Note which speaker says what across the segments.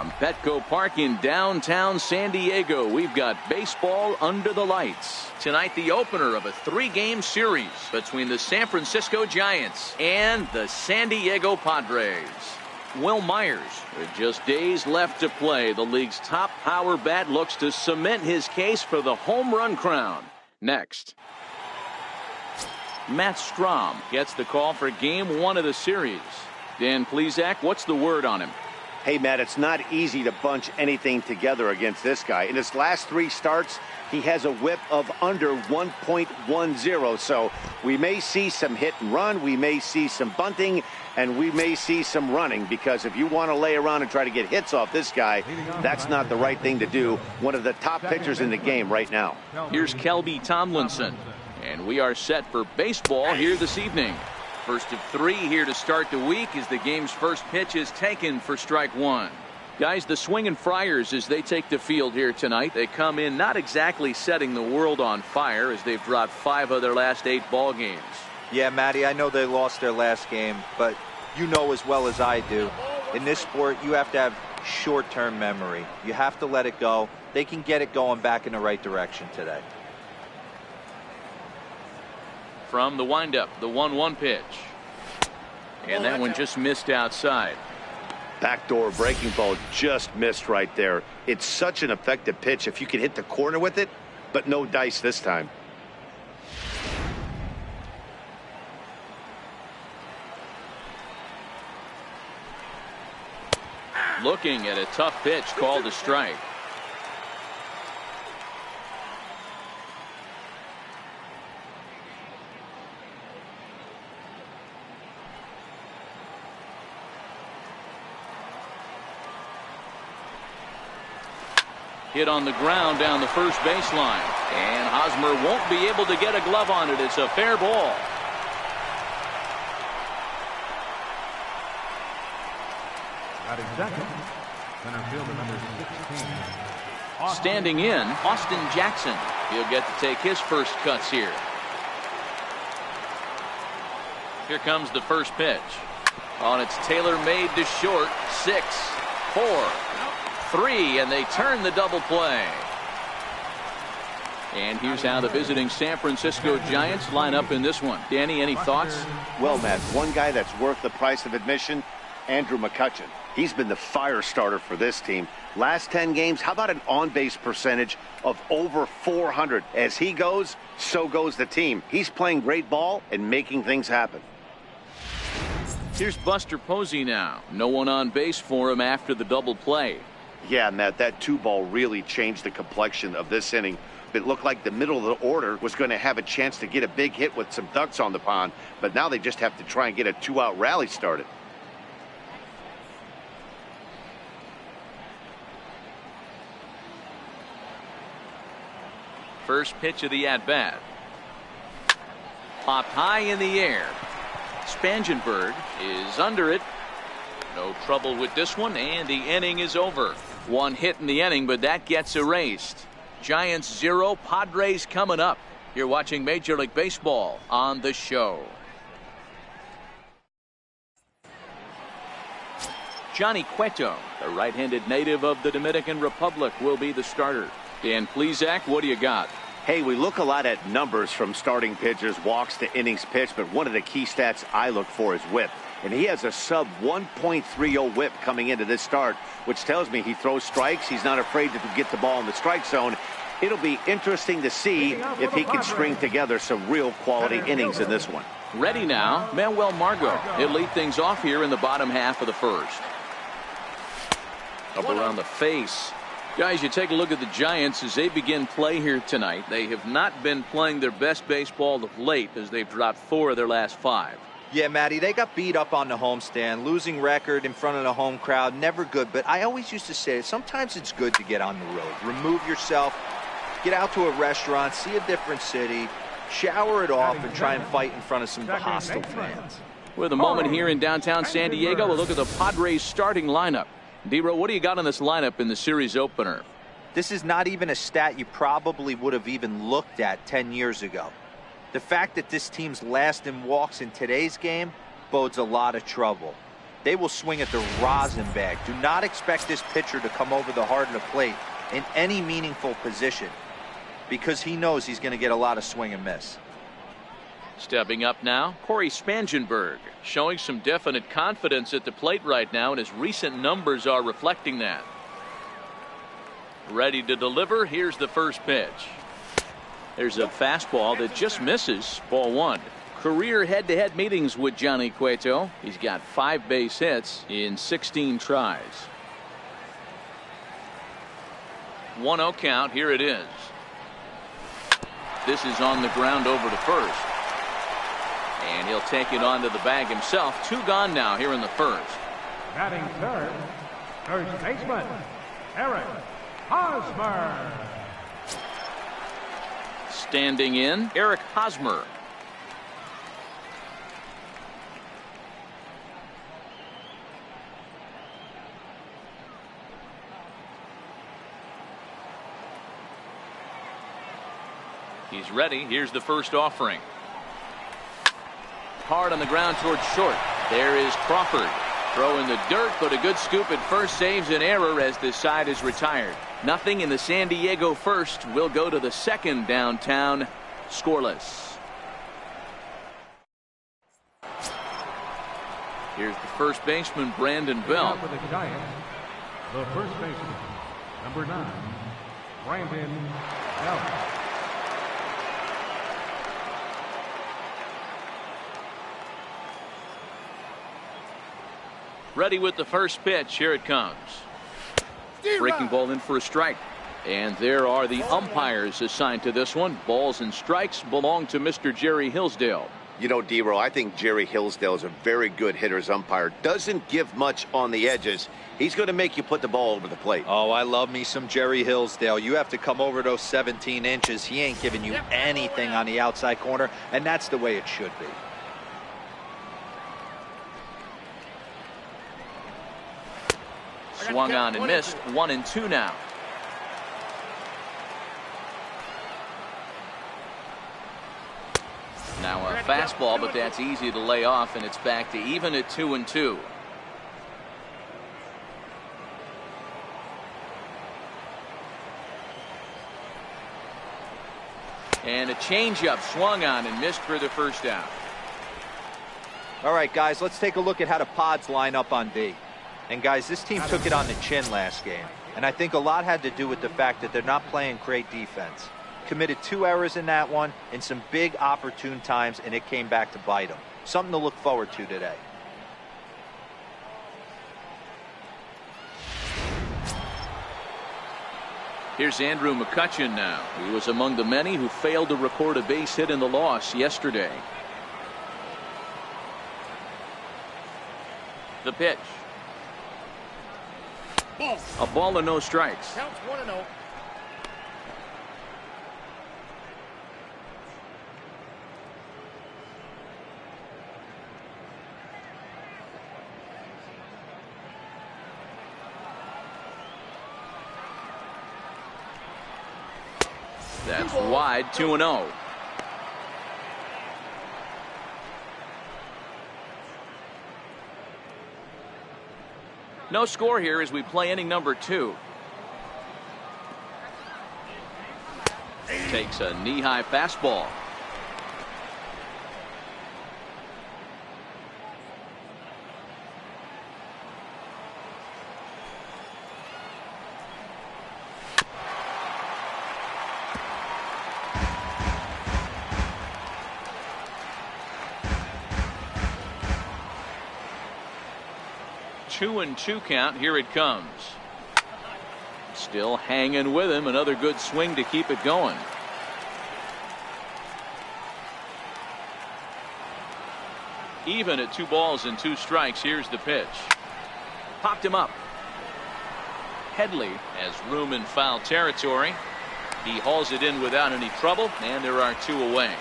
Speaker 1: From Petco Park in downtown San Diego, we've got baseball under the lights. Tonight, the opener of a 3-game series between the San Francisco Giants and the San Diego Padres. Will Myers, with just days left to play, the league's top power bat looks to cement his case for the home run crown. Next, Matt Strahm gets the call for Game 1 of the series. Dan Plesac, what's the word on him?
Speaker 2: Hey, Matt, it's not easy to bunch anything together against this guy. In his last 3 starts, he has a whip of under 1.10. So we may see some hit and run, we may see some bunting, and we may see some running, because if you want to lay around and try to get hits off this guy, that's not the right thing to do. One of the top pitchers in the game right now.
Speaker 1: Here's Kelby Tomlinson, and we are set for baseball here this evening. First of 3 here to start the week as the game's first pitch is taken for strike 1. Guys, the Swingin' Friars, as they take the field here tonight, they come in not exactly setting the world on fire, as they've dropped 5 of their last 8 ball games.
Speaker 3: Yeah, Matty, I know they lost their last game, but you know as well as I do, in this sport you have to have short-term memory. You have to let it go. They can get it going back in the right direction today.
Speaker 1: From the windup, the 1-1 pitch. And that one just missed outside.
Speaker 2: Backdoor breaking ball just missed right there. It's such an effective pitch if you can hit the corner with it, but no dice this time.
Speaker 1: Looking at a tough pitch called a strike. Hit on the ground down the first baseline, and Hosmer won't be able to get a glove on it. It's a fair ball.
Speaker 4: Batting second, center fielder number 16.
Speaker 1: Standing in, Austin Jackson. He'll get to take his first cuts here. Here comes the first pitch. On its tailor-made to short. 6, 4, 3, and they turn the double play. And here's how the visiting San Francisco Giants line up in this one. Danny, any thoughts?
Speaker 2: Well, Matt, one guy that's worth the price of admission, Andrew McCutchen. He's been the fire starter for this team. Last 10 games, how about an on-base percentage of over 400? As he goes, so goes the team. He's playing great ball and making things happen.
Speaker 1: Here's Buster Posey now. No one on base for him after the double play.
Speaker 2: Yeah, Matt, that 2-ball really changed the complexion of this inning. It looked like the middle of the order was going to have a chance to get a big hit with some ducks on the pond, but now they just have to try and get a 2-out rally started.
Speaker 1: First pitch of the at-bat. Popped high in the air. Spangenberg is under it. No trouble with this one, and the inning is over. 1 hit in the inning, but that gets erased. Giants 0, Padres coming up. You're watching Major League Baseball on The Show. Johnny Cueto, the right-handed native of the Dominican Republic, will be the starter. Dan Plesac, what do you got?
Speaker 2: Hey, we look a lot at numbers from starting pitchers, walks to innings pitched, but one of the key stats I look for is whip. And he has a sub 1.30 whip coming into this start, which tells me he throws strikes. He's not afraid to get the ball in the strike zone. It'll be interesting to see if he can string together some real quality innings in this one.
Speaker 1: Ready now, Manuel Margot. He'll lead things off here in the bottom half of the first. Up around the face. Guys, you take a look at the Giants as they begin play here tonight. They have not been playing their best baseball of late, as they've dropped 4 of their last 5.
Speaker 3: Yeah, Matty, they got beat up on the homestand. Losing record in front of the home crowd, never good. But I always used to say, sometimes it's good to get on the road. Remove yourself, get out to a restaurant, see a different city, shower it off, and try and fight in front of some hostile fans.
Speaker 1: With a moment here in downtown San Diego, a look at the Padres starting lineup. D-Ro, what do you got on this lineup in the series opener?
Speaker 3: This is not even a stat you probably would have even looked at 10 years ago. The fact that this team's last in walks in today's game bodes a lot of trouble. they will swing at the rosin bag. Do not expect this pitcher to come over the heart of the plate in any meaningful position, because he knows he's going to get a lot of swing and miss.
Speaker 1: Stepping up now, Corey Spangenberg, showing some definite confidence at the plate right now, and his recent numbers are reflecting that. Ready to deliver. Here's the first pitch. There's a fastball that just misses. Ball one. Career head-to-head meetings with Johnny Cueto. He's got 5 base hits in 16 tries. 1-0 count. Here it is. This is on the ground over to first. And he'll take it onto the bag himself. 2 gone now here in the first.
Speaker 4: Batting third, first baseman, Eric Hosmer.
Speaker 1: Standing in, Eric Hosmer. He's ready. Here's the first offering. Hard on the ground towards short. There is Crawford. Throw in the dirt, but a good scoop at first saves an error as this side is retired. Nothing in the San Diego first. Will go to the second downtown, scoreless. Here's the first baseman, Brandon Belt.
Speaker 4: For the Giants, the first baseman, number 9, Brandon Belt.
Speaker 1: Ready with the first pitch. Here it comes. Breaking ball in for a strike. And there are the umpires assigned to this one. Balls and strikes belong to Mr. Jerry Hillsdale.
Speaker 2: You know, D-Roll, I think Jerry Hillsdale is a very good hitter's umpire. Doesn't give much on the edges. He's going to make you put the ball over the plate.
Speaker 3: Oh, I love me some Jerry Hillsdale. You have to come over those 17 inches. He ain't giving you anything on the outside corner, and that's the way it should be.
Speaker 1: Swung on and missed. 1-2 now. Now a fastball, but that's easy to lay off, and it's back to even at 2-2. And a changeup swung on and missed for the first out.
Speaker 3: All right, guys, let's take a look at how the Pods line up on D. And guys, this team took it on the chin last game, and I think a lot had to do with the fact that they're not playing great defense. Committed 2 errors in that one in some big opportune times, and it came back to bite them. Something to look forward to today.
Speaker 1: Here's Andrew McCutchen now. He was among the many who failed to record a base hit in the loss yesterday. The pitch. A ball and no strikes.
Speaker 5: Counts 1-0.
Speaker 1: That's wide. 2-0. No score here as we play inning number 2. Takes a knee-high fastball. Two and 2 count. Here it comes. Still hanging with him. Another good swing to keep it going. Even at 2 balls and 2 strikes. Here's the pitch. Popped him up. Headley has room in foul territory. He hauls it in without any trouble, and there are 2 away.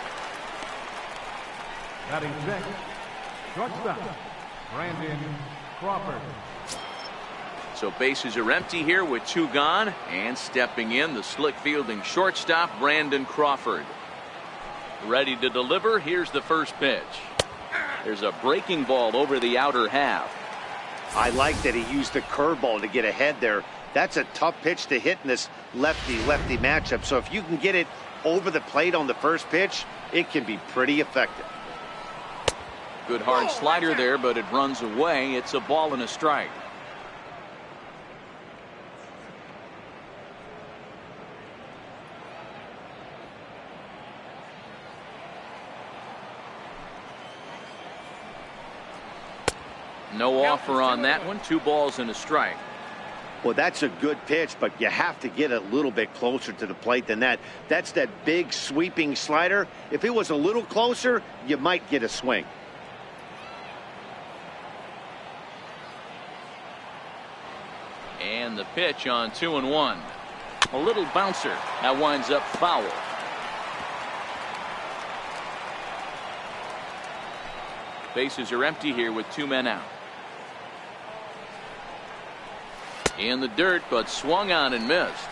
Speaker 4: Batting sixth, shortstop, Brandon Crawford.
Speaker 1: So bases are empty here with 2 gone, and stepping in, the slick fielding shortstop, Brandon Crawford. Ready to deliver. Here's the first pitch. There's a breaking ball over the outer half.
Speaker 2: I like that he used the curveball to get ahead there. That's a tough pitch to hit in this lefty-lefty matchup. So if you can get it over the plate on the first pitch, it can be pretty effective.
Speaker 1: Good hard slider there, but it runs away. It's a ball and a strike. No offer on that one. 2 balls and a strike.
Speaker 2: Well, that's a good pitch, but you have to get a little bit closer to the plate than that. That's that big sweeping slider. If it was a little closer, you might get a swing.
Speaker 1: And the pitch on 2-1. A little bouncer. That winds up foul. Bases are empty here with 2 men out. In the dirt, but swung on and missed.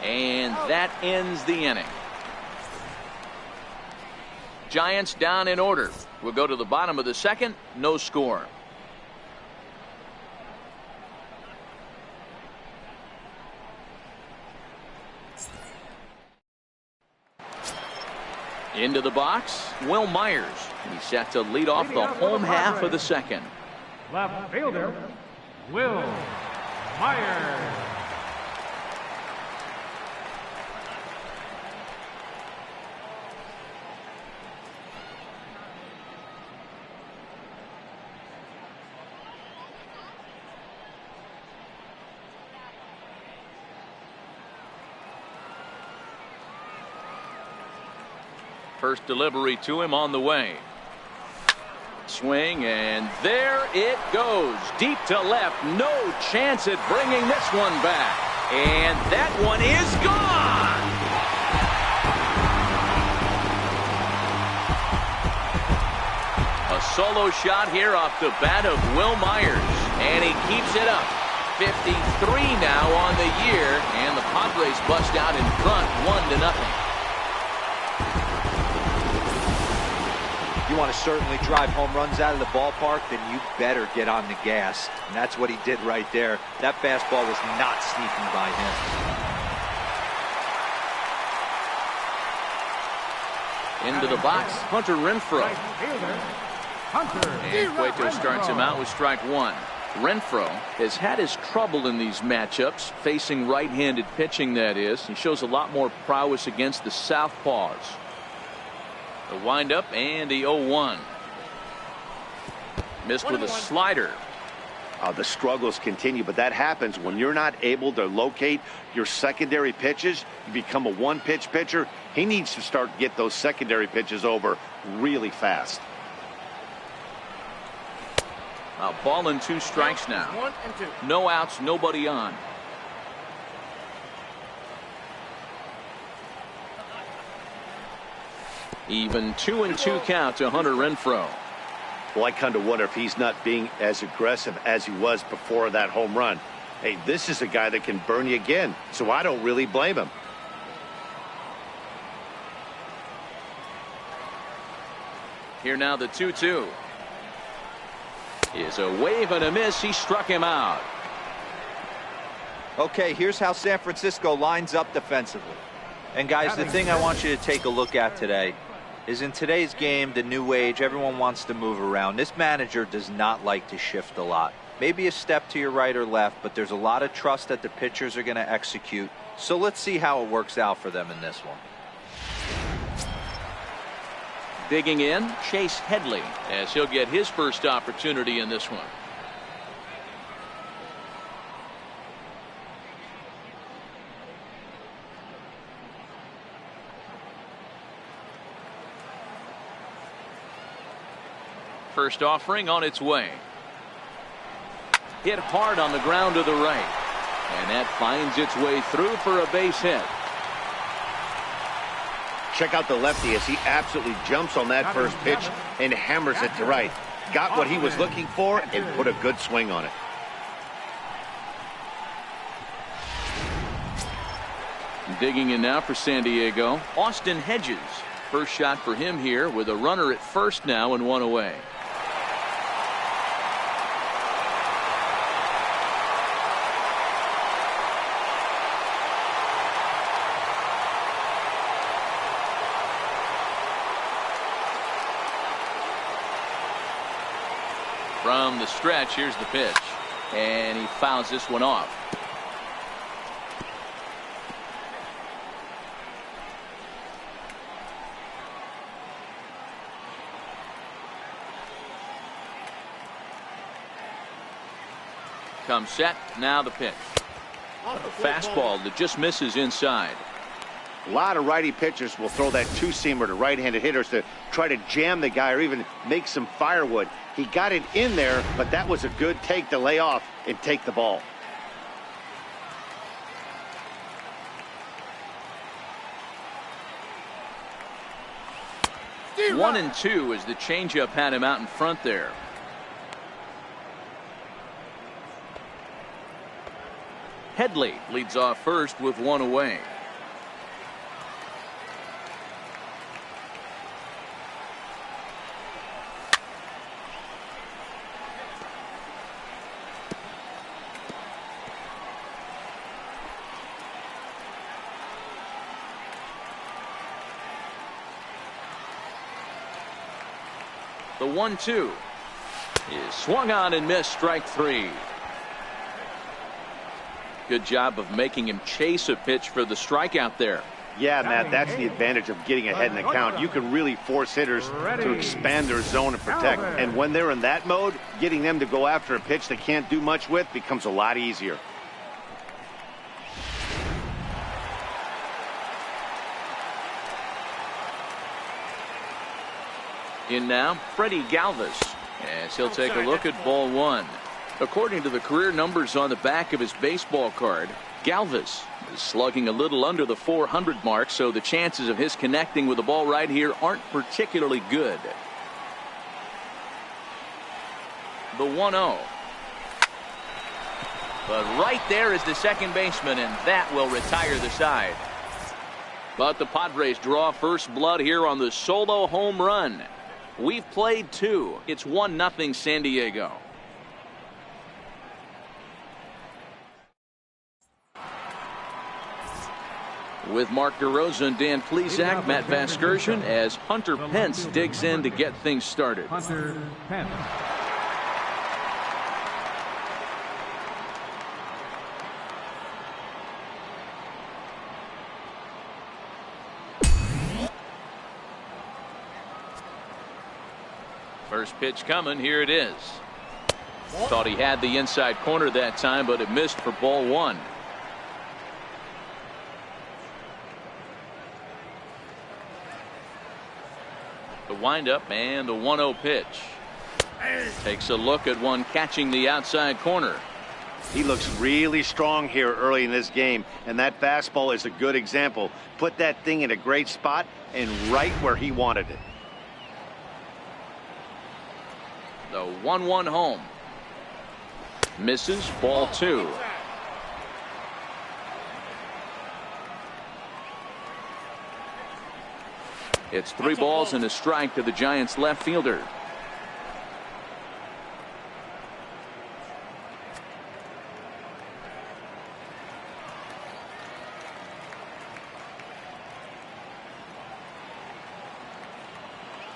Speaker 1: And that ends the inning. Giants down in order. We'll go to the bottom of the second. No score. Into the box, Will Myers. He's set to lead off the home half of the second.
Speaker 4: Left fielder, Will Myers.
Speaker 1: First delivery to him on the way. Swing, and there it goes. Deep to left. No chance at bringing this one back. And that one is gone. A solo shot here off the bat of Will Myers. And he keeps it up. 53 now on the year. And the Padres bust out in front 1-0.
Speaker 3: You want to certainly drive home runs out of the ballpark, then you better get on the gas. And that's what he did right there. That fastball was not sneaking by him.
Speaker 1: Into the box, Hunter Renfroe. And Cueto starts him out with strike 1. Renfroe has had his trouble in these matchups, facing right-handed pitching, that is. He shows a lot more prowess against the southpaws. The windup and the 0-1. Missed with a slider.
Speaker 2: The struggles continue, but that happens when you're not able to locate your secondary pitches. You become a one-pitch pitcher. He needs to start to get those secondary pitches over really fast.
Speaker 1: A ball and 2 strikes now.
Speaker 5: 1 and 2.
Speaker 1: No outs, nobody on. Even 2-2 count to Hunter Renfroe.
Speaker 2: Well, I kind of wonder if he's not being as aggressive as he was before that home run. Hey, this is a guy that can burn you again, so I don't really blame him.
Speaker 1: Here now the 2-2. Is a wave and a miss. He struck him out.
Speaker 3: Okay, here's how San Francisco lines up defensively. And guys, the thing I want you to take a look at today is in today's game, the new age, everyone wants to move around. This manager does not like to shift a lot. Maybe a step to your right or left, but there's a lot of trust that the pitchers are going to execute. So let's see how it works out for them in this one.
Speaker 1: Digging in, Chase Headley, as he'll get his first opportunity in this one. First offering on its way. Hit hard on the ground to the right. And that finds its way through for a base hit.
Speaker 2: Check out the lefty as he absolutely jumps on that first pitch and hammers it to right. Got what he was looking for and put a good swing on it.
Speaker 1: Digging in now for San Diego, Austin Hedges. First shot for him here with a runner at first now and 1 away. From the stretch, here's the pitch. And he fouls this one off. Comes set. Now the pitch. A fastball that just misses inside.
Speaker 2: A lot of righty pitchers will throw that two-seamer to right-handed hitters to try to jam the guy or even make some firewood. He got it in there, but that was a good take to lay off and take the ball.
Speaker 1: One and two as the changeup had him out in front there. Headley leads off first with one away. The 1-2 is swung on and missed. Strike three. Good job of making him chase a pitch for the strikeout there.
Speaker 2: Yeah, Matt, that's the advantage of getting ahead in the count. You can really force hitters to expand their zone and protect. And when they're in that mode, getting them to go after a pitch they can't do much with becomes a lot easier.
Speaker 1: In now, Freddie Galvis, as he'll take a look at ball one. According to the career numbers on the back of his baseball card, Galvis is slugging a little under the 400 mark, so the chances of his connecting with the ball right here aren't particularly good. The 1-0. But right there is the second baseman, and that will retire the side. But the Padres draw first blood here on the solo home run. We've played two. It's 1-0 San Diego. With Mark DeRosa and Dan Plesac, Matt Vasgersian as Hunter Pence digs in to get things started.
Speaker 4: Hunter Pence.
Speaker 1: First pitch coming. Here it is. Thought he had the inside corner that time, but it missed for ball one. The windup and the 1-0 pitch. Takes a look at one catching the outside corner.
Speaker 2: He looks really strong here early in this game, and that fastball is a good example. Put that thing in a great spot and right where he wanted it.
Speaker 1: The 1-1 home. Misses. Ball two. It's 3 balls and a strike to the Giants left fielder.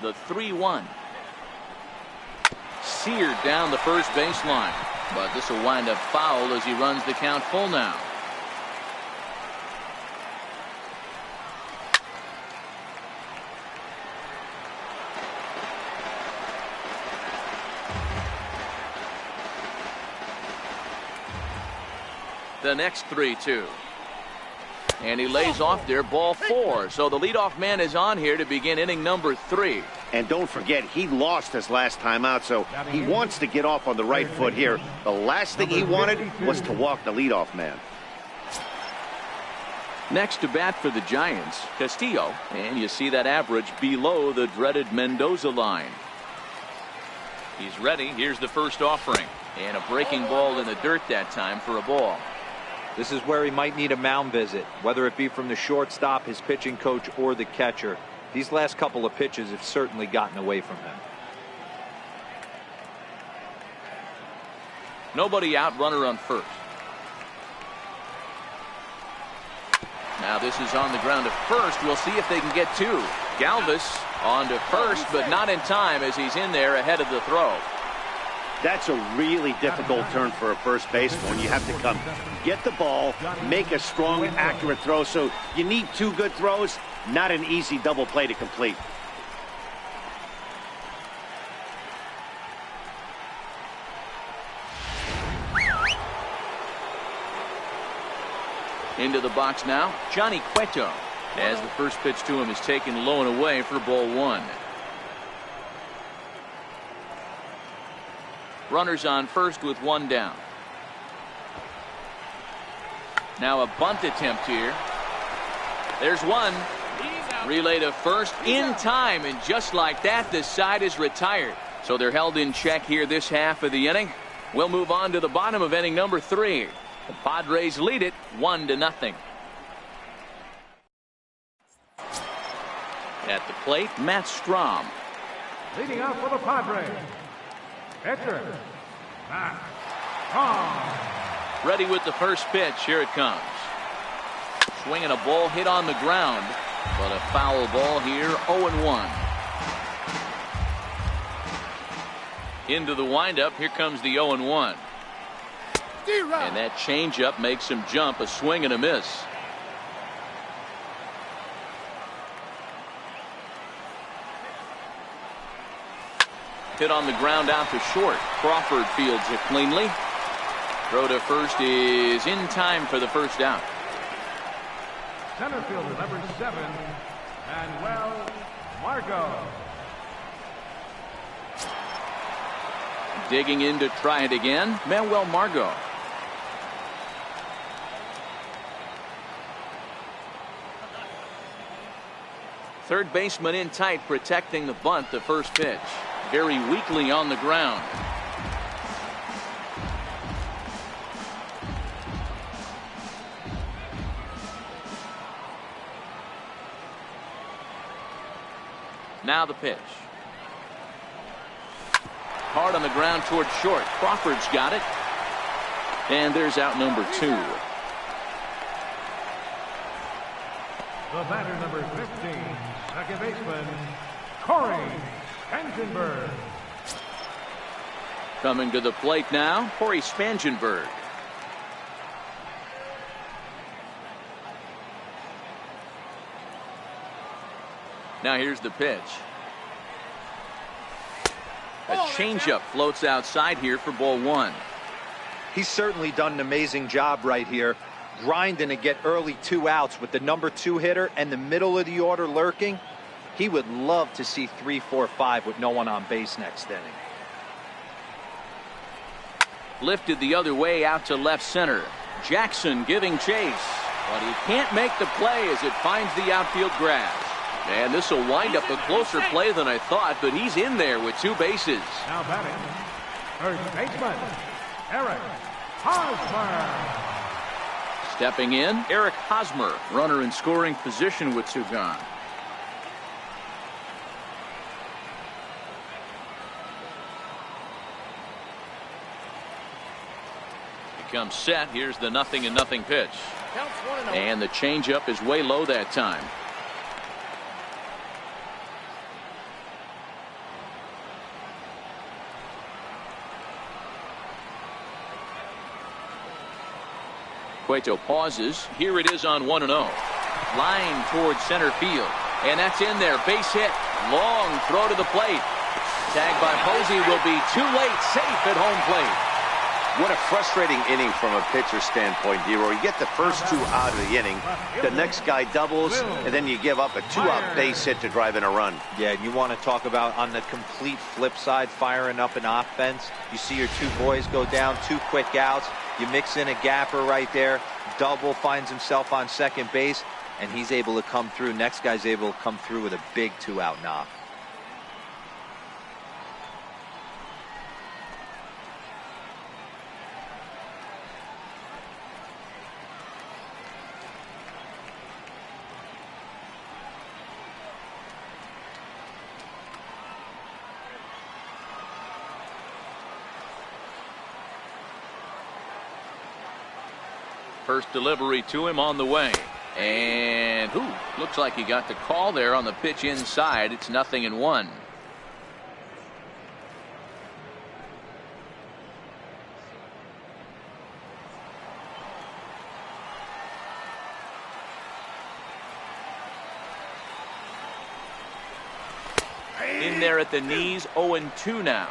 Speaker 1: The 3-1. Seared down the first baseline, but this will wind up foul as he runs the count full now. The next 3-2. And he lays off there, ball 4. So the leadoff man is on here to begin inning number 3.
Speaker 2: And don't forget, he lost his last time out, so he wants to get off on the right foot here. The last thing he wanted was to walk the leadoff man.
Speaker 1: Next to bat for the Giants, Castillo, and you see that average below the dreaded Mendoza line. He's ready. Here's the first offering, and a breaking ball in the dirt that time for a ball.
Speaker 3: This is where he might need a mound visit, whether it be from the shortstop, his pitching coach, or the catcher. These last couple of pitches have certainly gotten away from him.
Speaker 1: Nobody out, runner on first. Now this is on the ground at first. We'll see if they can get 2. Galvis on to first, but not in time as he's in there ahead of the throw.
Speaker 2: That's a really difficult turn for a first baseman when you have to come get the ball, make a strong, accurate throw. So you need two good throws, not an easy double play to complete.
Speaker 1: Into the box now, Johnny Cueto, as the first pitch to him is taken low and away for ball one. Runners on first with one down. Now a bunt attempt here. There's one. Relay to first in time, and just like that, the side is retired. So they're held in check here this half of the inning. We'll move on to the bottom of inning number 3. The Padres lead it 1-0. At the plate, Matt Strom.
Speaker 4: Leading off for the Padres, pitcher, Matt Strom.
Speaker 1: Ready with the first pitch. Here it comes. Swinging a ball hit on the ground, but a foul ball here, 0-1. Into the windup. Here comes the 0-1. And that changeup makes him jump. A swing and a miss. Hit on the ground out to short. Crawford fields it cleanly. Throw to first is in time for the first out.
Speaker 4: Center fielder number 7, Manuel Margot.
Speaker 1: Digging in to try it again, Manuel Margot. Third baseman in tight, protecting the bunt. The first pitch very weakly on the ground. Now the pitch. Hard on the ground toward short. Crawford's got it. And there's out number 2.
Speaker 4: The batter number 15, second baseman, Corey Spangenberg.
Speaker 1: Coming to the plate now, Corey Spangenberg. Now here's the pitch. A changeup floats outside here for ball 1.
Speaker 3: He's certainly done an amazing job right here, grinding to get early 2 outs with the number 2 hitter and the middle of the order lurking. He would love to see 3, 4, 5 with no one on base next inning.
Speaker 1: Lifted the other way out to left center. Jackson giving chase, but he can't make the play as it finds the outfield grass. And this will wind up a closer play than I thought, but he's in there with 2 bases.
Speaker 4: Now batting, first baseman, Eric Hosmer.
Speaker 1: Stepping in, Eric Hosmer, runner in scoring position with 2 gone. He comes set. Here's the 0-0 pitch. And the changeup is way low that time. Cueto pauses. Here it is on 1-0. Line towards center field. And that's in there. Base hit. Long throw to the plate. Tagged by Posey will be too late. Safe at home plate.
Speaker 2: What a frustrating inning from a pitcher standpoint, D-Roy. You get the first 2 out of the inning. The next guy doubles, and then you give up a 2-out base hit to drive in a run.
Speaker 3: Yeah, and you want to talk about on the complete flip side, firing up an offense. You see your 2 boys go down, 2 quick outs. You mix in a gapper right there. Double finds himself on second base, and he's able to come through. Next guy's able to come through with a big 2-out knock.
Speaker 1: First delivery to him on the way. And looks like he got the call there on the pitch inside. It's 0-1. In there at the knees, 0-2 now.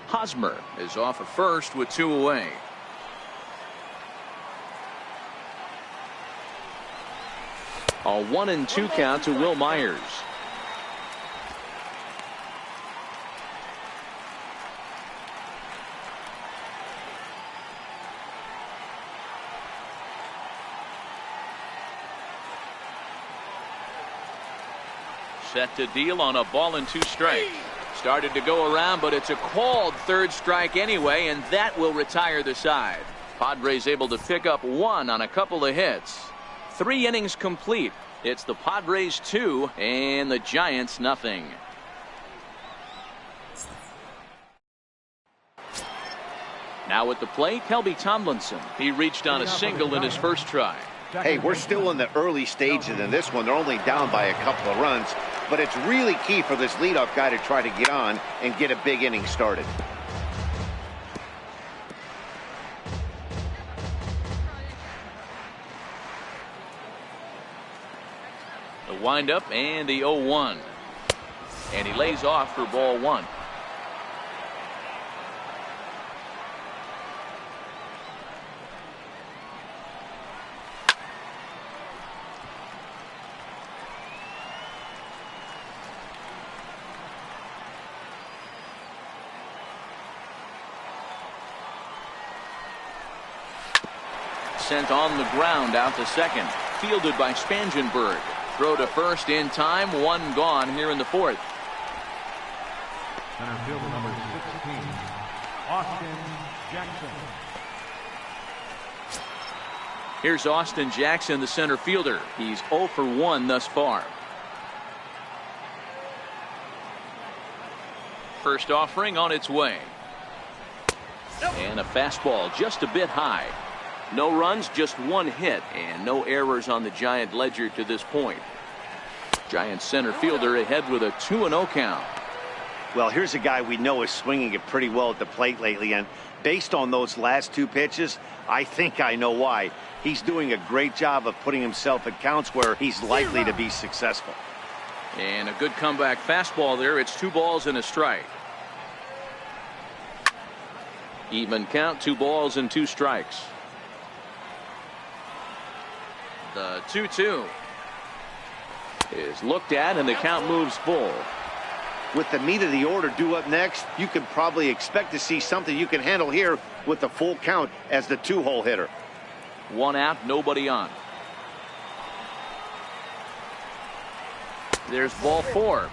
Speaker 1: Hosmer is off at first with 2 away. A 1-2 count to Will Myers. Set to deal on a 1-2 Started to go around, but it's a called 3rd strike anyway, and that will retire the side. Padres able to pick up 1 on a couple of hits. 3 innings complete. It's the Padres 2 and the Giants nothing. Now at the plate, Kelby Tomlinson. He reached on a single in his first try.
Speaker 2: Hey, we're still in the early stages in this one. They're only down by a couple of runs, but it's really key for this leadoff guy to try to get on and get a big inning started.
Speaker 1: The windup and the 0-1. And he lays off for ball 1. Sent on the ground out to second. Fielded by Spangenberg. Throw to first in time. 1 gone here in the 4th.
Speaker 4: Center fielder number 16, Austin Jackson.
Speaker 1: Here's Austin Jackson, the center fielder. He's 0 for 1 thus far. First offering on its way. And a fastball just a bit high. No runs, just 1 hit, and no errors on the Giant ledger to this point. Giant center fielder ahead with a 2-0 count.
Speaker 2: Well, here's a guy we know is swinging it pretty well at the plate lately, and based on those last 2 pitches, I think I know why. He's doing a great job of putting himself at counts where he's likely to be successful.
Speaker 1: And a good comeback fastball there. It's 2 balls and a strike. Even count, 2 balls and 2 strikes. The 2-2 is looked at, and the count moves full.
Speaker 2: With the meat of the order due up next, you can probably expect to see something you can handle here with the full count as the 2-hole hitter.
Speaker 1: 1 out, nobody on. There's ball 4.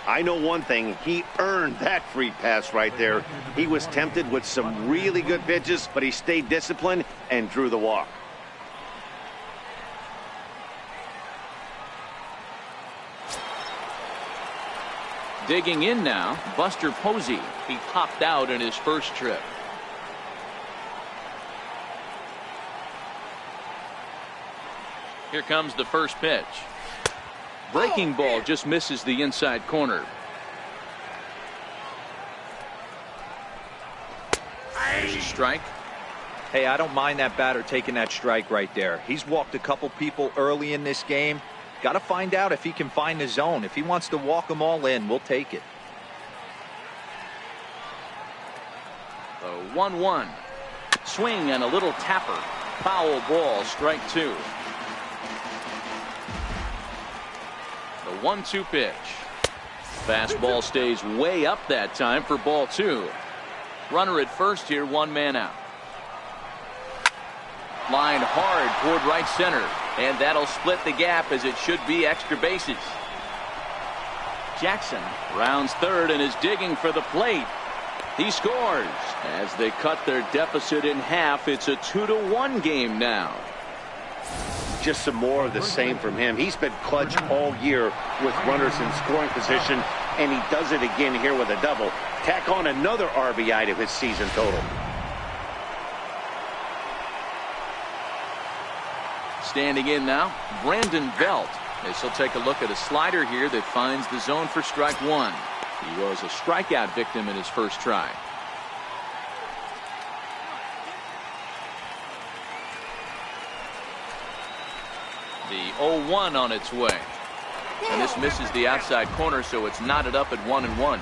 Speaker 2: I know one thing, he earned that free pass right there. He was tempted with some really good pitches, but he stayed disciplined and drew the walk.
Speaker 1: Digging in now, Buster Posey. He popped out in his first trip. Here comes the first pitch. Breaking ball just misses the inside corner. There's a strike.
Speaker 3: Hey, I don't mind that batter taking that strike right there. He's walked a couple people early in this game. Got to find out if he can find the zone. If he wants to walk them all in, we'll take it.
Speaker 1: The 1-1. Swing and a little tapper. Foul ball, strike 2. The 1-2 pitch. Fastball stays way up that time for ball 2. Runner at first here, 1 man out. Line hard toward right center, and that'll split the gap as it should be extra bases. Jackson rounds third and is digging for the plate. He scores as they cut their deficit in half. It's a 2-1 game now.
Speaker 2: Just some more of the same from him. He's been clutch all year with runners in scoring position, and he does it again here with a double. Tack on another RBI to his season total.
Speaker 1: Standing in now, Brandon Belt. As he'll take a look at a slider here that finds the zone for strike 1. He was a strikeout victim in his first try. The 0-1 on its way. And this misses the outside corner, so it's knotted up at 1-1.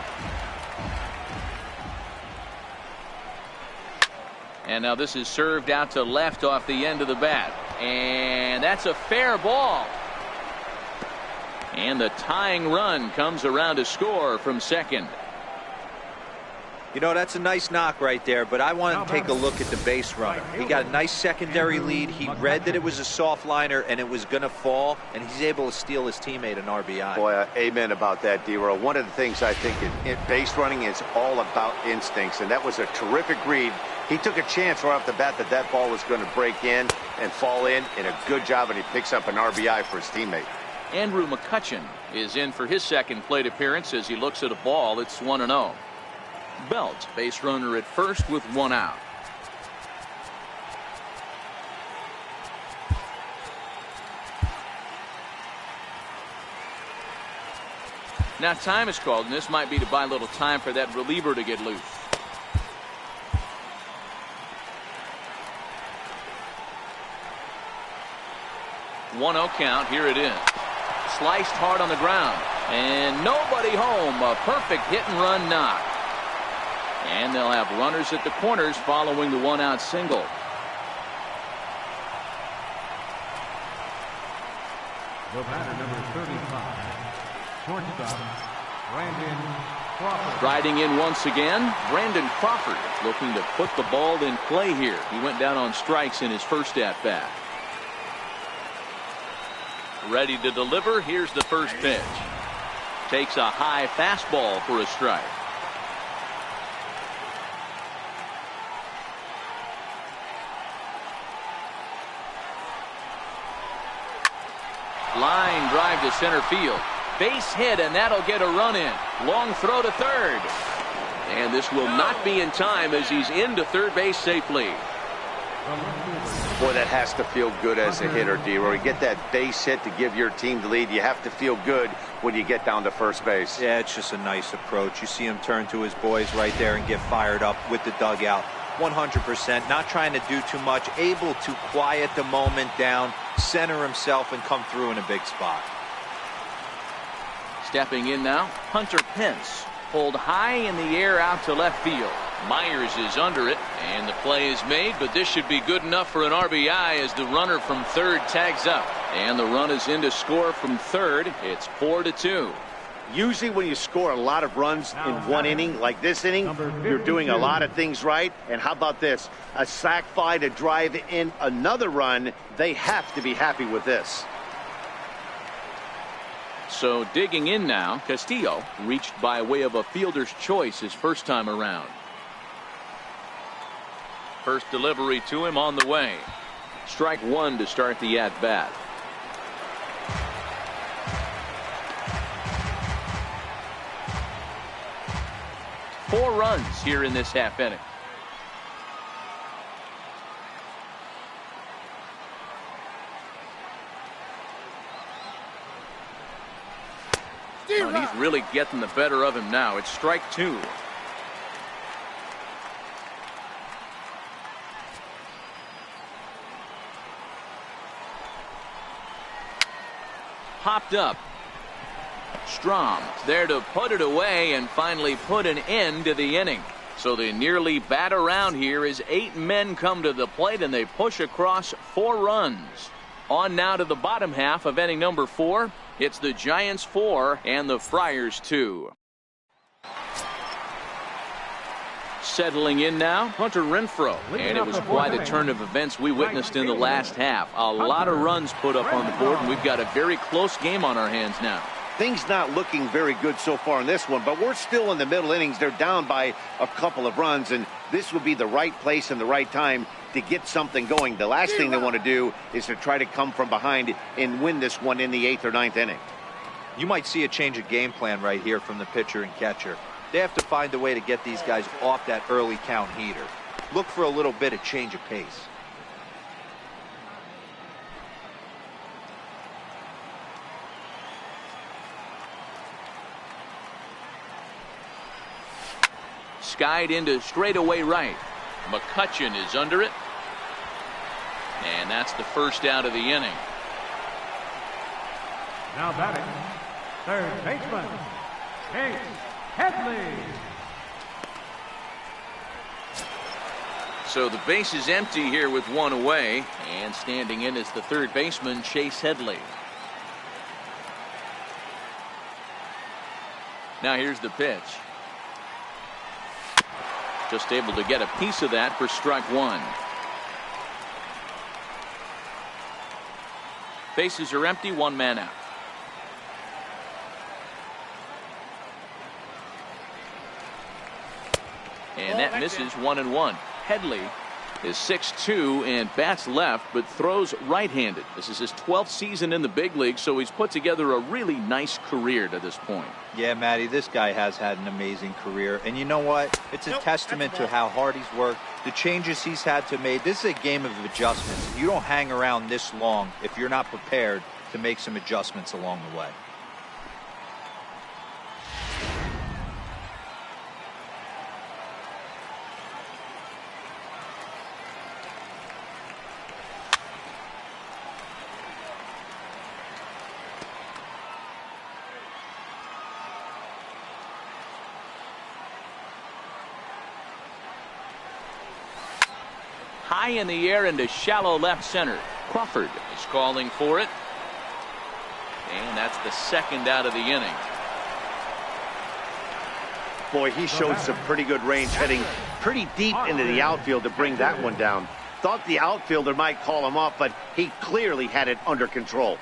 Speaker 1: And now this is served out to left off the end of the bat. And that's a fair ball. And the tying run comes around to score from second.
Speaker 3: You know, that's a nice knock right there, but I want to take a look at the base runner. He got a nice secondary lead. He read that it was a soft liner and it was going to fall, and he's able to steal his teammate an RBI.
Speaker 2: Boy, amen about that, D-Row. One of the things I think in base running is all about instincts, and that was a terrific read. He took a chance right off the bat that ball was going to break in and fall in, and a good job, and he picks up an RBI for his teammate.
Speaker 1: Andrew McCutcheon is in for his second plate appearance as he looks at a ball. It's 1-0. Belt, base runner at first with one out. Now time is called, and this might be to buy a little time for that reliever to get loose. One 0 count. Here it is. Sliced hard on the ground, and nobody home. A perfect hit and run knock. And they'll have runners at the corners following the one-out single.
Speaker 4: The batter, number 35, shortstop, Brandon Crawford.
Speaker 1: Riding in once again, Brandon Crawford, looking to put the ball in play here. He went down on strikes in his first at-bat. Ready to deliver. Here's the first pitch. Takes a high fastball for a strike. Line drive to center field. Base hit, and that'll get a run in. Long throw to third. And this will not be in time as he's into third base safely.
Speaker 2: Boy, that has to feel good as a hitter, D-Roy. You get that base hit to give your team the lead. You have to feel good when you get down to first base.
Speaker 3: Yeah, it's just a nice approach. You see him turn to his boys right there and get fired up with the dugout. 100%, not trying to do too much, able to quiet the moment down, center himself, and come through in a big spot.
Speaker 1: Stepping in now, Hunter Pence, pulled high in the air out to left field. Myers is under it, and the play is made, but this should be good enough for an RBI as the runner from third tags up. And the run is in to score from third. It's 4-2.
Speaker 2: Usually when you score a lot of runs in one inning, like this inning, you're doing a lot of things right. And how about this? A sac fly to drive in another run. They have to be happy with this.
Speaker 1: So digging in now, Castillo reached by way of a fielder's choice his first time around. First delivery to him on the way. Strike one to start the at-bat. Four runs here in this half inning. And he's really getting the better of him now. It's strike two. Popped up. Strom there to put it away and finally put an end to the inning. So they nearly bat around here as 8 men come to the plate and they push across 4 runs. On now to the bottom half of inning number 4. It's the Giants 4 and the Friars 2. Settling in now, Hunter Renfroe. And it was quite a turn of events we witnessed in the last half. A lot of runs put up on the board, and we've got a very close game on our hands now.
Speaker 2: Things not looking very good so far in this one, but we're still in the middle innings. They're down by a couple of runs, and this would be the right place and the right time to get something going. The last thing they want to do is to try to come from behind and win this one in the 8th or 9th inning.
Speaker 3: You might see a change of game plan right here from the pitcher and catcher. They have to find a way to get these guys off that early count heater. Look for a little bit of change of pace.
Speaker 1: Skied into straightaway right. McCutcheon is under it. And that's the first out of the inning.
Speaker 4: Now batting, third baseman, Chase Headley.
Speaker 1: So the base is empty here with one away, and standing in is the third baseman, Chase Headley. Now here's the pitch. Just able to get a piece of that for strike one. Bases are empty, one man out. And that misses, 1-1. Headley is 6'2" and bats left, but throws right-handed. This is his 12th season in the big league, so he's put together a really nice career to this point.
Speaker 3: Yeah, Matty, this guy has had an amazing career. And you know what? It's a testament to how hard he's worked, the changes he's had to make. This is a game of adjustments. You don't hang around this long if you're not prepared to make some adjustments along the way.
Speaker 1: High in the air into shallow left center. Crawford is calling for it. And that's the second out of the inning.
Speaker 2: Boy, he showed some pretty good range, heading pretty deep into the outfield to bring that one down. Thought the outfielder might call him off, but he clearly had it under control.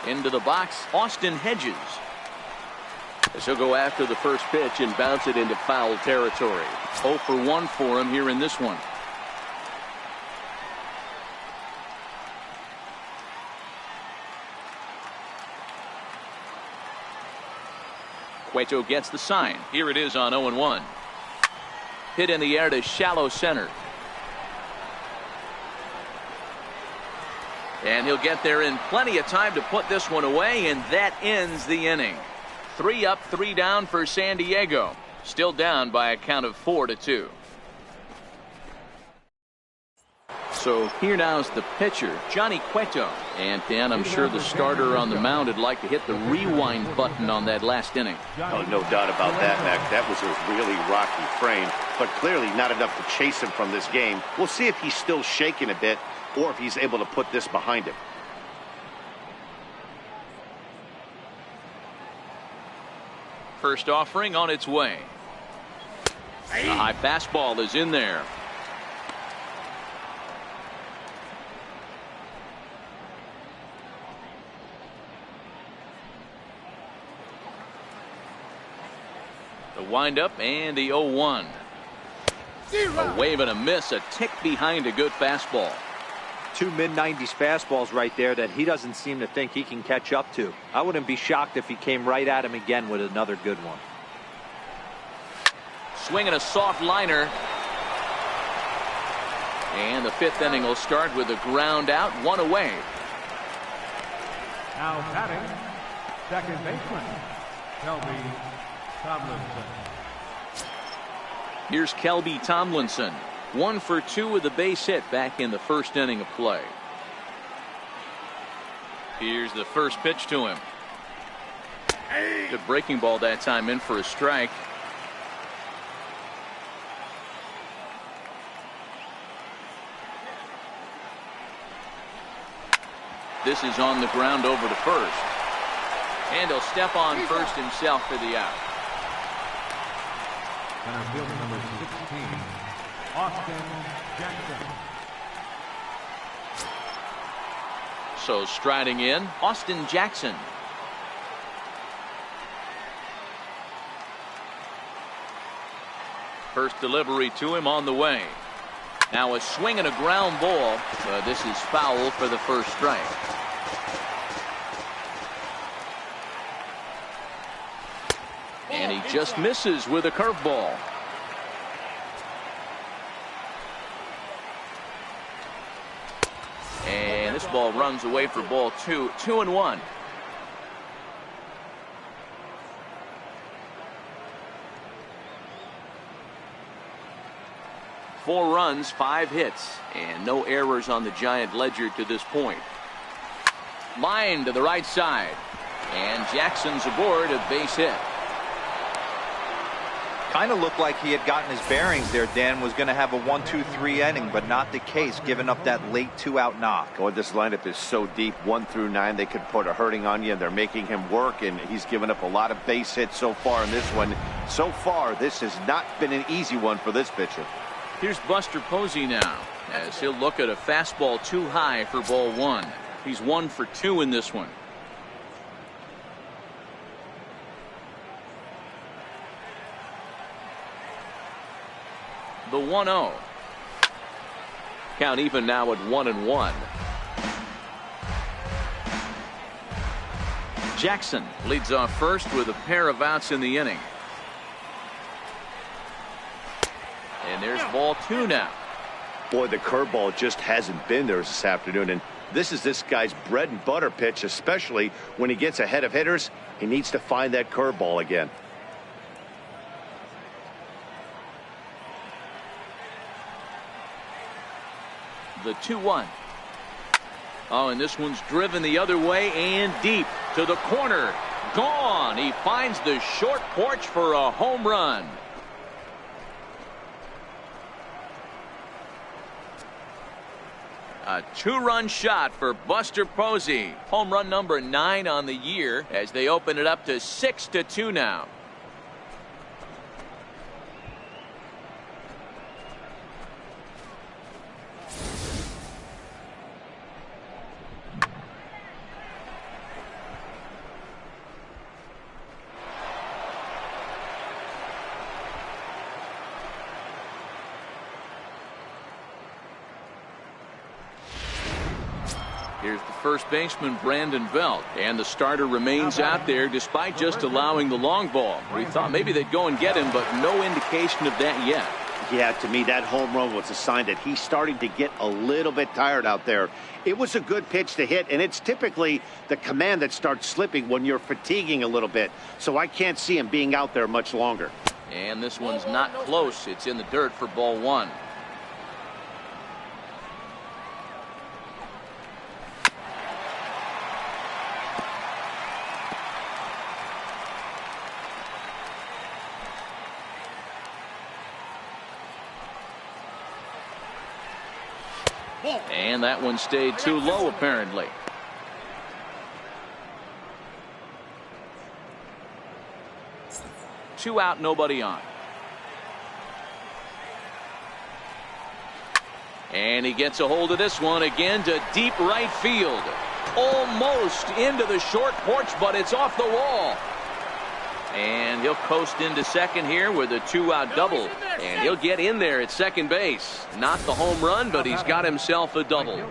Speaker 1: Into the box, Austin Hedges.
Speaker 5: So he'll go after the first pitch and bounce it into foul territory.
Speaker 1: 0 for 1 for him here in this one. Cueto gets the sign. Here it is on 0-1. Hit in the air to shallow center. And he'll get there in plenty of time to put this one away, and that ends the inning. 3 up, 3 down for San Diego. Still down by a count of 4-2. So here now is the pitcher, Johnny Cueto. And Dan, I'm sure the starter on the mound would like to hit the rewind button on that last inning.
Speaker 2: Oh, no doubt about that, Mac. That was a really rocky frame, but clearly not enough to chase him from this game. We'll see if he's still shaking a bit or if he's able to put this behind him.
Speaker 1: First offering on its way. The high fastball is in there. The windup and the 0-1. A wave and a miss, a tick behind a good fastball.
Speaker 3: 2 mid-90s fastballs right there that he doesn't seem to think he can catch up to. I wouldn't be shocked if he came right at him again with another good one.
Speaker 1: Swinging a soft liner. And the 5th inning will start with a ground out, 1 away.
Speaker 4: Now batting, second baseman, Kelby Tomlinson.
Speaker 1: Here's Kelby Tomlinson. 1 for 2 with a base hit back in the first inning of play. Here's the first pitch to him. Good breaking ball that time, in for a strike. This is on the ground over to first. And he'll step on first himself for the out.
Speaker 4: Center fielder number 16, Austin Jackson.
Speaker 1: So striding in, Austin Jackson. First delivery to him on the way. Now a swing and a ground ball. This is foul for the first strike. And he just misses with a curveball. And this ball runs away for ball 2. 2-1. 4 runs, 5 hits, and no errors on the Giant ledger to this point. Line to the right side, and Jackson's aboard, a base hit.
Speaker 3: Kind of looked like he had gotten his bearings there. Dan was going to have a 1-2-3 inning, but not the case, giving up that late 2-out knock.
Speaker 2: Oh, this lineup is so deep, 1 through 9. They could put a hurting on you, and they're making him work, and he's given up a lot of base hits so far in this one. So far, this has not been an easy one for this pitcher.
Speaker 1: Here's Buster Posey now, as he'll look at a fastball too high for ball 1. He's 1 for 2 in this one. The 1-0. Count even now at 1-1. Jackson leads off first with a pair of outs in the inning. And there's ball 2 now.
Speaker 2: Boy, the curveball just hasn't been there this afternoon, and this is this guy's bread and butter pitch, especially when he gets ahead of hitters. He needs to find that curveball again.
Speaker 1: The 2-1. Oh, and this one's driven the other way and deep to the corner. Gone. He finds the short porch for a home run. A 2-run shot for Buster Posey. Home run number 9 on the year as they open it up to 6-2 now. Here's the first baseman, Brandon Belt, and the starter remains out there despite just allowing the long ball. We thought maybe they'd go and get him, but no indication of that yet.
Speaker 2: Yeah, to me, that home run was a sign that he's starting to get a little bit tired out there. It was a good pitch to hit, and it's typically the command that starts slipping when you're fatiguing a little bit. So I can't see him being out there much longer.
Speaker 1: And this one's not close. It's in the dirt for ball 1. And that one stayed too low, apparently. Two out, nobody on. And he gets a hold of this one again to deep right field. Almost into the short porch, but it's off the wall. And he'll coast into second here with a 2-out double. And he'll get in there at second base. Not the home run, but he's got himself a double.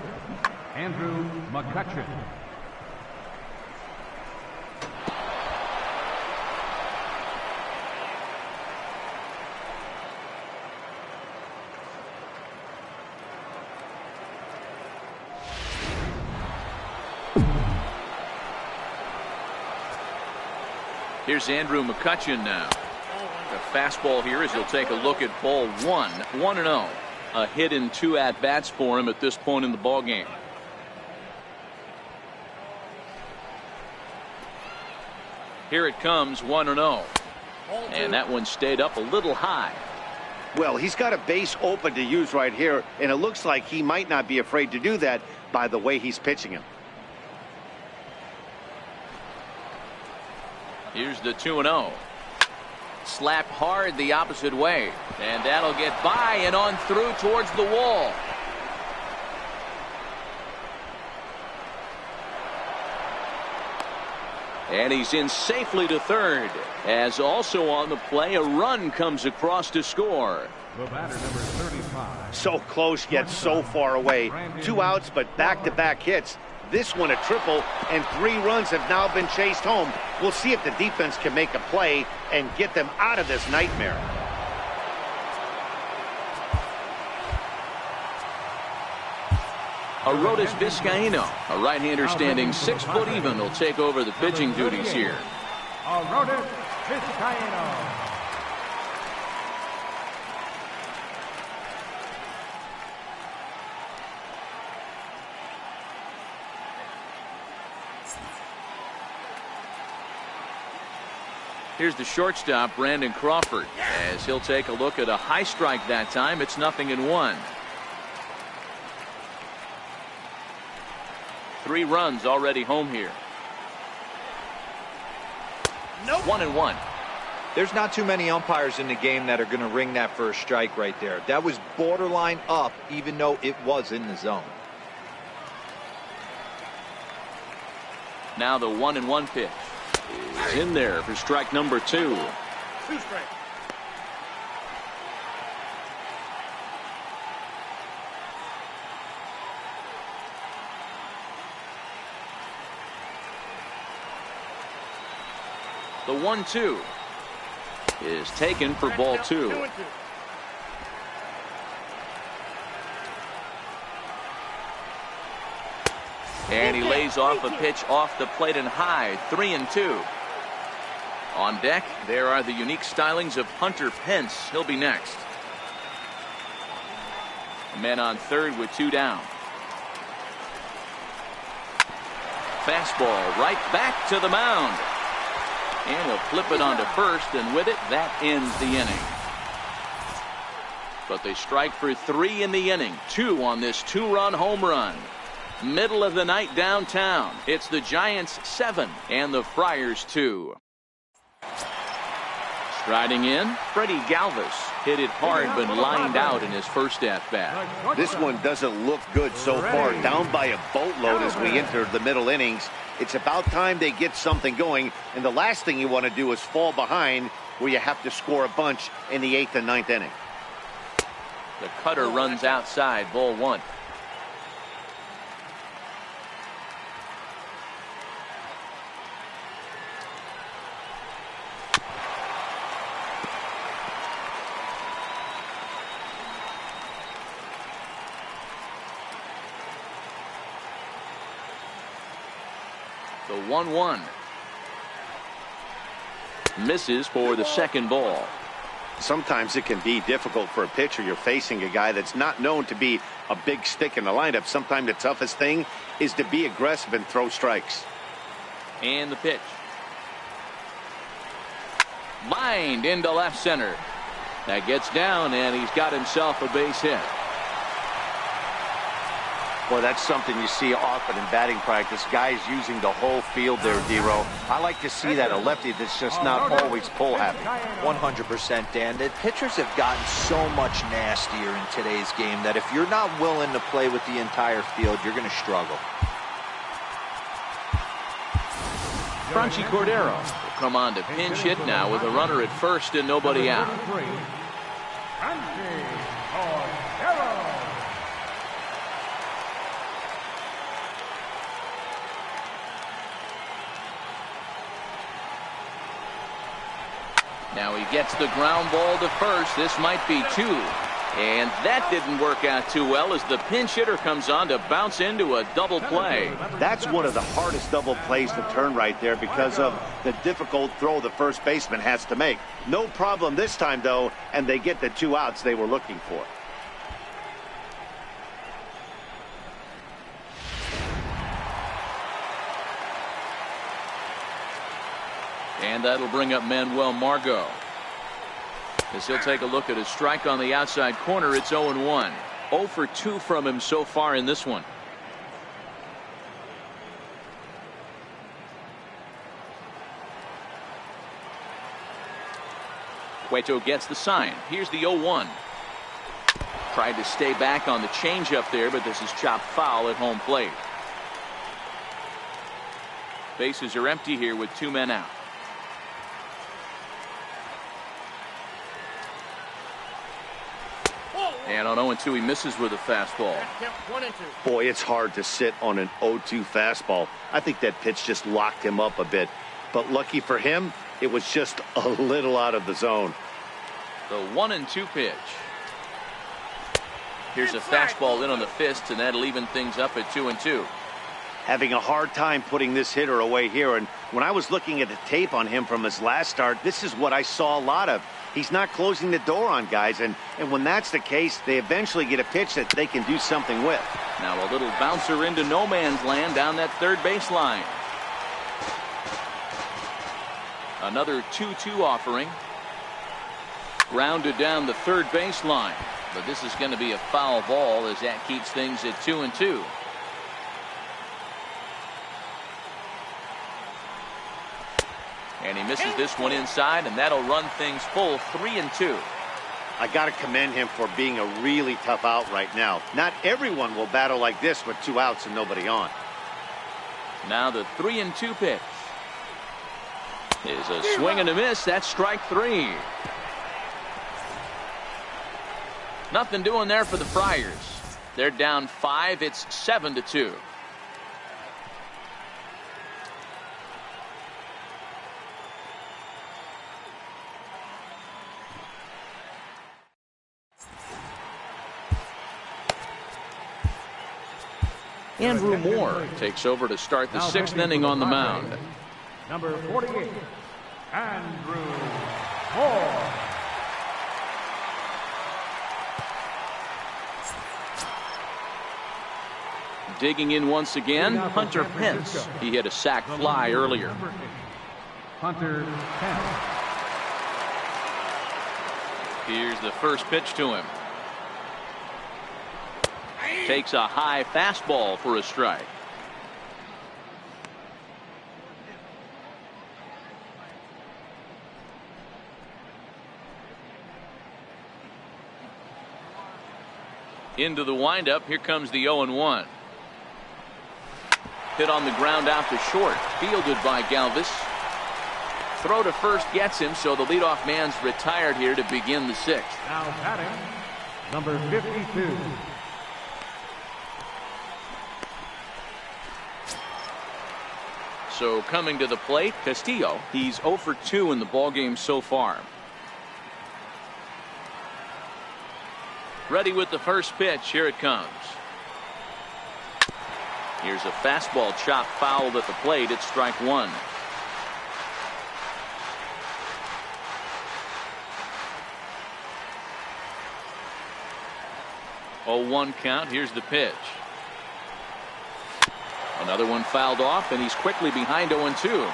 Speaker 4: Andrew McCutchen.
Speaker 1: Here's Andrew McCutchen now. The fastball here as he'll take a look at ball 1. 1-0. A hit in 2 at-bats for him at this point in the ball game. Here it comes, 1-0. And that one stayed up a little high.
Speaker 2: Well, he's got a base open to use right here, and it looks like he might not be afraid to do that by the way he's pitching him.
Speaker 1: Here's the 2-0. Slapped hard the opposite way. And that'll get by and on through towards the wall. And he's in safely to third. As also on the play, a run comes across to score.
Speaker 4: The batter, number 35.
Speaker 2: So close yet so far away. 2 outs, but back-to-back hits. This one a triple, and 3 runs have now been chased home. We'll see if the defense can make a play and get them out of this nightmare.
Speaker 1: Arodys Vizcaíno, a right-hander standing 6 foot even, will take over the pitching duties here.
Speaker 4: Arodys Vizcaíno.
Speaker 1: Here's the shortstop, Brandon Crawford, as he'll take a look at a high strike that time. It's 0-1. 3 runs already home here. 1-1.
Speaker 3: There's not too many umpires in the game that are going to ring that first strike right there. That was borderline up, even though it was in the zone.
Speaker 1: Now the 1-1 pitch is in there for strike number 2.
Speaker 4: 2 strikes.
Speaker 1: The 1-2 is taken for ball 2. And he lays off a pitch off the plate and high. 3-2. On deck, there are the unique stylings of Hunter Pence. He'll be next. A man on third with 2 down. Fastball right back to the mound. And he'll flip it onto first, and with it, that ends the inning. But they strike for 3 in the inning. 2 on this 2-run home run. Middle of the night downtown. It's the Giants 7 and the Friars 2. Striding in, Freddie Galvis hit it hard but lined out in his first at-bat.
Speaker 2: This one doesn't look good so far. Down by a boatload as we enter the middle innings. It's about time they get something going, and the last thing you want to do is fall behind where you have to score a bunch in the 8th and 9th inning.
Speaker 1: The cutter runs outside, ball 1. The 1-1 misses for the second ball.
Speaker 2: Sometimes it can be difficult for a pitcher. You're facing a guy that's not known to be a big stick in the lineup. Sometimes the toughest thing is to be aggressive and throw strikes.
Speaker 1: And the pitch. Lined into left center. That gets down, and he's got himself a base hit.
Speaker 2: Well, that's something you see often in batting practice. Guys using the whole field there, D-Row. I like to see that, a lefty that's just not always pull happy.
Speaker 3: 100%, Dan. The pitchers have gotten so much nastier in today's game that if you're not willing to play with the entire field, you're going to struggle.
Speaker 1: Franchy Cordero will come on to pinch hit now with a runner at first and nobody out. Now he gets the ground ball to first. This might be 2. And that didn't work out too well as the pinch hitter comes on to bounce into a double play.
Speaker 2: That's one of the hardest double plays to turn right there because of the difficult throw the first baseman has to make. No problem this time, though, and they get the 2 outs they were looking for.
Speaker 1: And that'll bring up Manuel Margot. As he'll take a look at his strike on the outside corner, it's 0-1. 0 for 2 from him so far in this one. Cueto gets the sign. Here's the 0-1. Tried to stay back on the changeup there, but this is chopped foul at home plate. Bases are empty here with 2 men out. And on 0-2, he misses with a fastball.
Speaker 2: Boy, it's hard to sit on an 0-2 fastball. I think that pitch just locked him up a bit. But lucky for him, it was just a little out of the zone.
Speaker 1: The 1-2 pitch. Here's a fastball in on the fist, and that'll even things up at 2-2.
Speaker 2: Having a hard time putting this hitter away here. And when I was looking at the tape on him from his last start, this is what I saw a lot of. He's not closing the door on guys, and when that's the case, they eventually get a pitch that they can do something with.
Speaker 1: Now a little bouncer into no man's land down that third baseline. Another 2-2 offering. Grounded down the third baseline. But this is going to be a foul ball as that keeps things at 2-2. And he misses this one inside, and that'll run things full 3-2.
Speaker 2: I got to commend him for being a really tough out right now. Not everyone will battle like this with 2 outs and nobody on.
Speaker 1: Now the 3-2 pitch is a swing and a miss. That's strike 3. Nothing doing there for the Friars. They're down 5. It's 7-2. Andrew Moore takes over to start the 6th inning on the mound.
Speaker 4: Number 48, Andrew Moore.
Speaker 1: Digging in once again, Hunter Pence. He had a sac fly earlier.
Speaker 4: Hunter Pence.
Speaker 1: Here's the first pitch to him. Takes a high fastball for a strike. Into the windup. Here comes the 0-1. Hit on the ground out to short. Fielded by Galvis. Throw to first gets him, so the leadoff man's retired here to begin the 6th.
Speaker 4: Now batting, number 52.
Speaker 1: So coming to the plate, Castillo. He's 0 for 2 in the ballgame so far. Ready with the first pitch. Here it comes. Here's a fastball chopped foul at the plate. It's strike 1. Oh, 1 count. Here's the pitch. Another one fouled off, and he's quickly behind 0-2.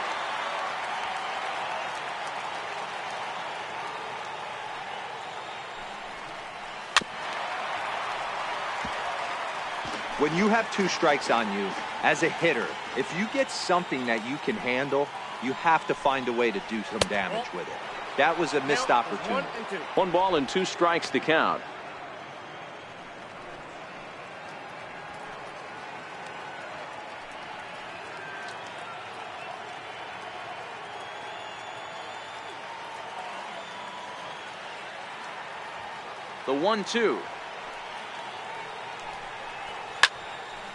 Speaker 3: When you have 2 strikes on you, as a hitter, if you get something that you can handle, you have to find a way to do some damage with it. That was a missed opportunity.
Speaker 5: 1 ball and 2 strikes to count.
Speaker 1: The 1-2.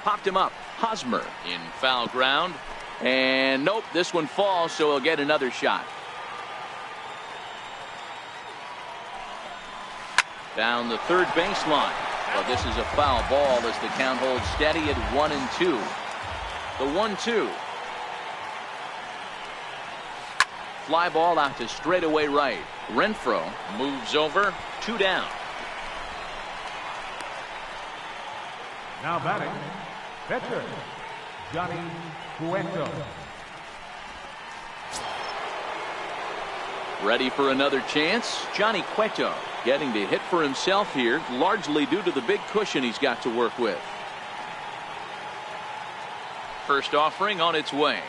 Speaker 1: Popped him up. Hosmer in foul ground. And nope, this one falls, so he'll get another shot. Down the third baseline. But this is a foul ball as the count holds steady at 1-2. The 1-2. Fly ball out to straightaway right. Renfroe moves over. 2 down.
Speaker 4: Now batting, pitcher, Johnny Cueto.
Speaker 1: Ready for another chance. Johnny Cueto getting to hit for himself here, largely due to the big cushion he's got to work with. First offering on its way.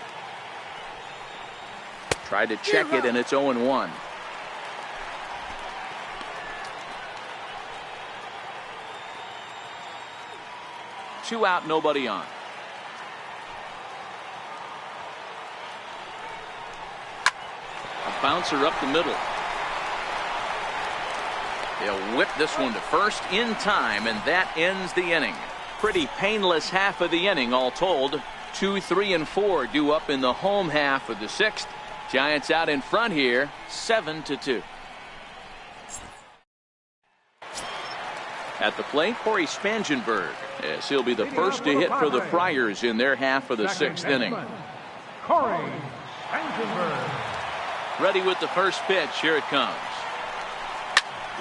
Speaker 1: Tried to check it, and it's 0-1. Two out, nobody on. A bouncer up the middle. They'll whip this one to first in time, and that ends the inning. Pretty painless half of the inning, all told. 2, 3, and 4 due up in the home half of the 6th. Giants out in front here, 7-2. At the plate, Corey Spangenberg, as he'll be the first to hit for the Friars in their half of the 6th inning.
Speaker 4: Corey Spangenberg.
Speaker 1: Ready with the first pitch. Here it comes.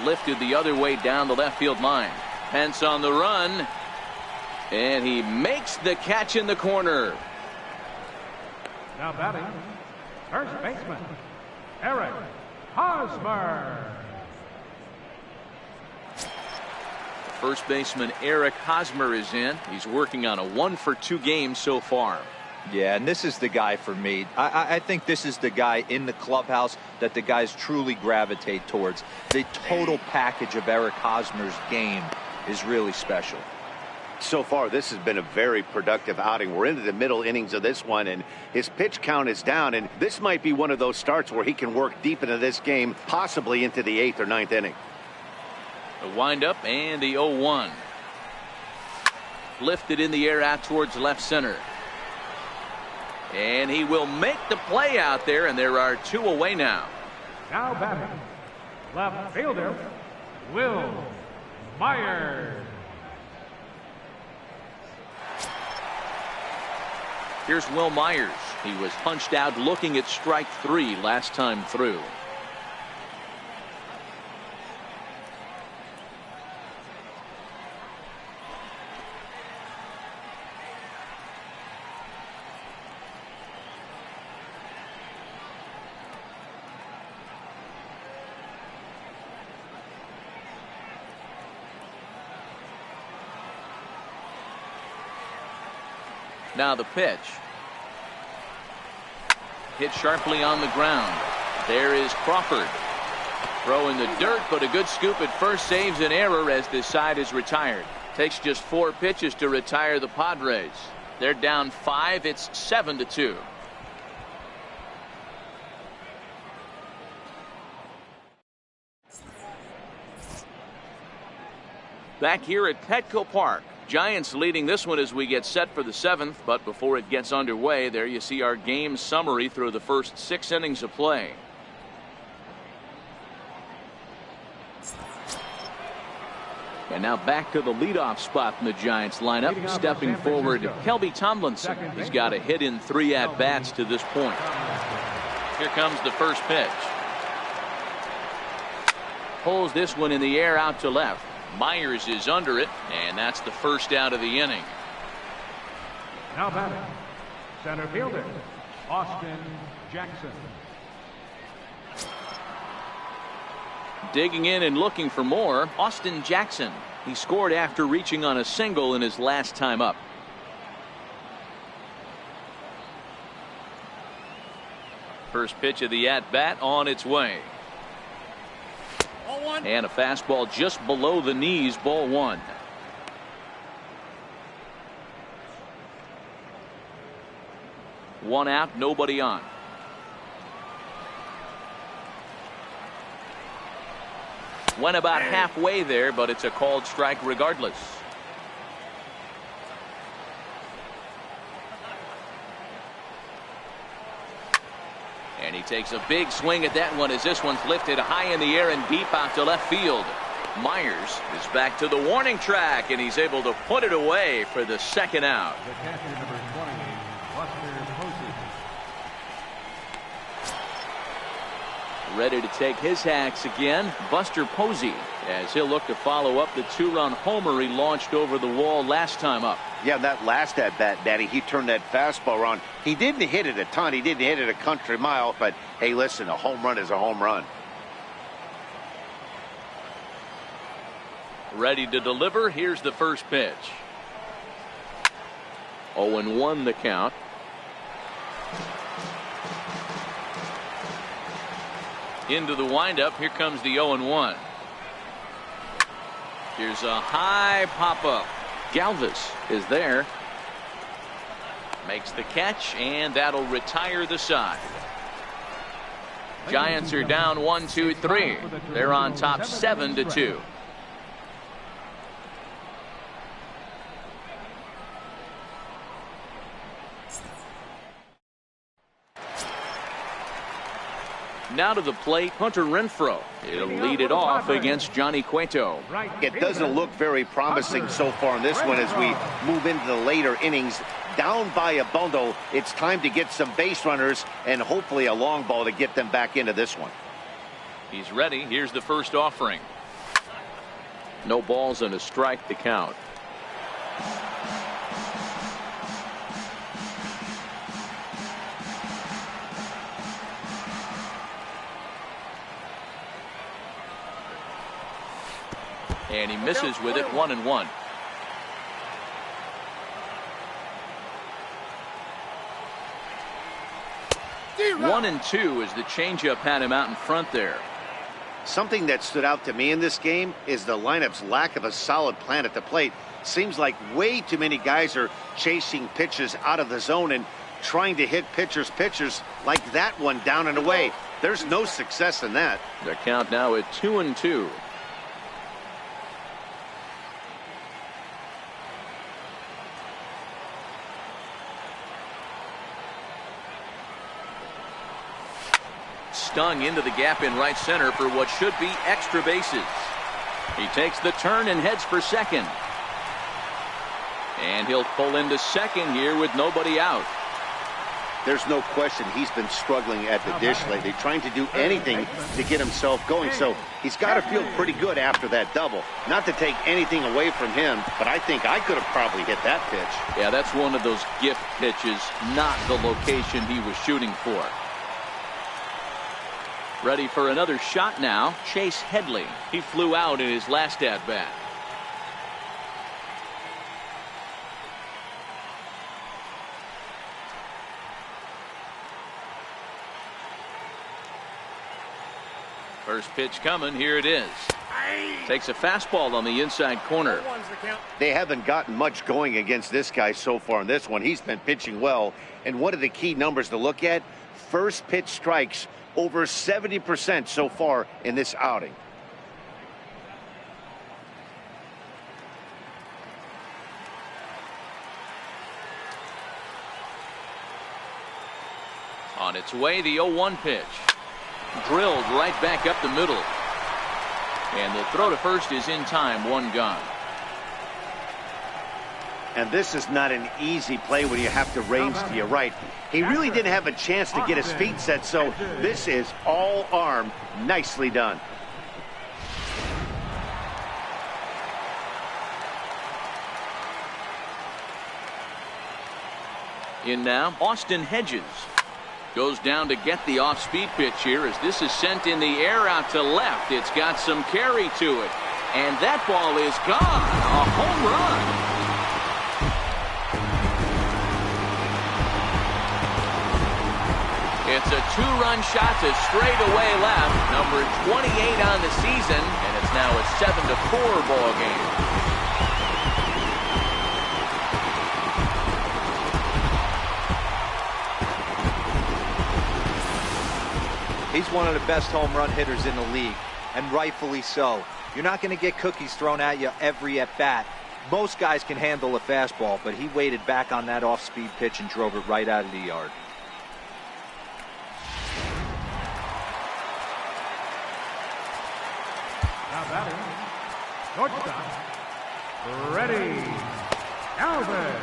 Speaker 1: Lifted the other way down the left field line. Pence on the run. And he makes the catch in the corner.
Speaker 4: Now batting, first baseman, Eric Hosmer.
Speaker 1: First baseman Eric Hosmer is in. He's working on a 1-for-2 game so far.
Speaker 3: Yeah, and this is the guy for me. I think this is the guy in the clubhouse that the guys truly gravitate towards. The total package of Eric Hosmer's game is really special.
Speaker 2: So far, this has been a very productive outing. We're into the middle innings of this one, and his pitch count is down. And this might be one of those starts where he can work deep into this game, possibly into the 8th or 9th inning.
Speaker 1: The windup and the 0-1. Lifted in the air out towards left center. And he will make the play out there, and there are 2 away now.
Speaker 4: Now batting, left fielder, Will Myers.
Speaker 1: Here's Will Myers. He was punched out looking at strike 3 last time through. Now the pitch. Hit sharply on the ground. There is Crawford. Throw in the dirt, but a good scoop at first saves an error as this side is retired. Takes just 4 pitches to retire the Padres. They're down 5. It's 7-2. Back here at Petco Park. Giants leading this one as we get set for the 7th, but before it gets underway, there you see our game summary through the first 6 innings of play. And now back to the leadoff spot in the Giants lineup. Stepping forward, Kelby Tomlinson. He's got a hit in 3 at-bats to this point. Here comes the first pitch. Pulls this one in the air out to left. Myers is under it, and that's the first out of the inning.
Speaker 4: Now batting, center fielder, Austin Jackson.
Speaker 1: Digging in and looking for more, Austin Jackson. He scored after reaching on a single in his last time up. First pitch of the at-bat on its way. And a fastball just below the knees, ball 1. One out, nobody on. Went about halfway there, but it's a called strike regardless. And he takes a big swing at that one as this one's lifted high in the air and deep out to left field. Myers is back to the warning track, and he's able to put it away for the 2nd out.
Speaker 4: The catcher, number 20, Buster Posey.
Speaker 1: Ready to take his hacks again, Buster Posey, as he'll look to follow up the 2-run homer he launched over the wall last time up.
Speaker 2: Yeah, that last at-bat, Danny, he turned that fastball around. He didn't hit it a ton. He didn't hit it a country mile. But, hey, listen, a home run is a home run.
Speaker 1: Ready to deliver. Here's the first pitch. 0-1 the count. Into the windup. Here comes the 0-1. Here's a high pop-up. Galvis is there. Makes the catch, and that'll retire the side. Giants are down 1, 2, 3. They're on top 7-2. Now to the plate, Hunter Renfroe. He'll lead it off against Johnny Cueto.
Speaker 2: It doesn't look very promising so far in this one as we move into the later innings. Down by a bundle, it's time to get some base runners and hopefully a long ball to get them back into this one.
Speaker 1: He's ready. Here's the first offering. No balls and a strike to count. And he misses with it, 1-1. One and two as the changeup had him out in front there.
Speaker 2: Something that stood out to me in this game is the lineup's lack of a solid plan at the plate. Seems like way too many guys are chasing pitches out of the zone and trying to hit pitchers like that one down and away. There's no success in that.
Speaker 1: The count now at 2-2. Stung into the gap in right center for what should be extra bases. He takes the turn and heads for second. And he'll pull into second here with nobody out.
Speaker 2: There's no question he's been struggling at the dish lately, trying to do anything to get himself going. So he's got to feel pretty good after that double. Not to take anything away from him, but I think I could have probably hit that pitch.
Speaker 1: Yeah, that's one of those gift pitches, not the location he was shooting for. Ready for another shot now, Chase Headley. He flew out in his last at-bat. First pitch coming, here it is. Takes a fastball on the inside corner.
Speaker 2: They haven't gotten much going against this guy so far in this one. He's been pitching well, and one of the key numbers to look at, first pitch strikes, over 70% so far in this outing.
Speaker 1: On its way, the 0-1 pitch. Drilled right back up the middle. And the throw to first is in time, one gone.
Speaker 2: And this is not an easy play when you have to range to your right. He really didn't have a chance to get his feet set, so this is all arm. Nicely done.
Speaker 1: In now, Austin Hedges. Goes down to get the off-speed pitch here as this is sent in the air out to left. It's got some carry to it. And that ball is gone. A home run. It's a two-run shot to straightaway left, number 28 on the season, and it's now a 7-4 ball game.
Speaker 3: He's one of the best home run hitters in the league, and rightfully so. You're not going to get cookies thrown at you every at-bat. Most guys can handle a fastball, but he waited back on that off-speed pitch and drove it right out of the yard.
Speaker 4: Now batting, shortstop, ready, Alvin.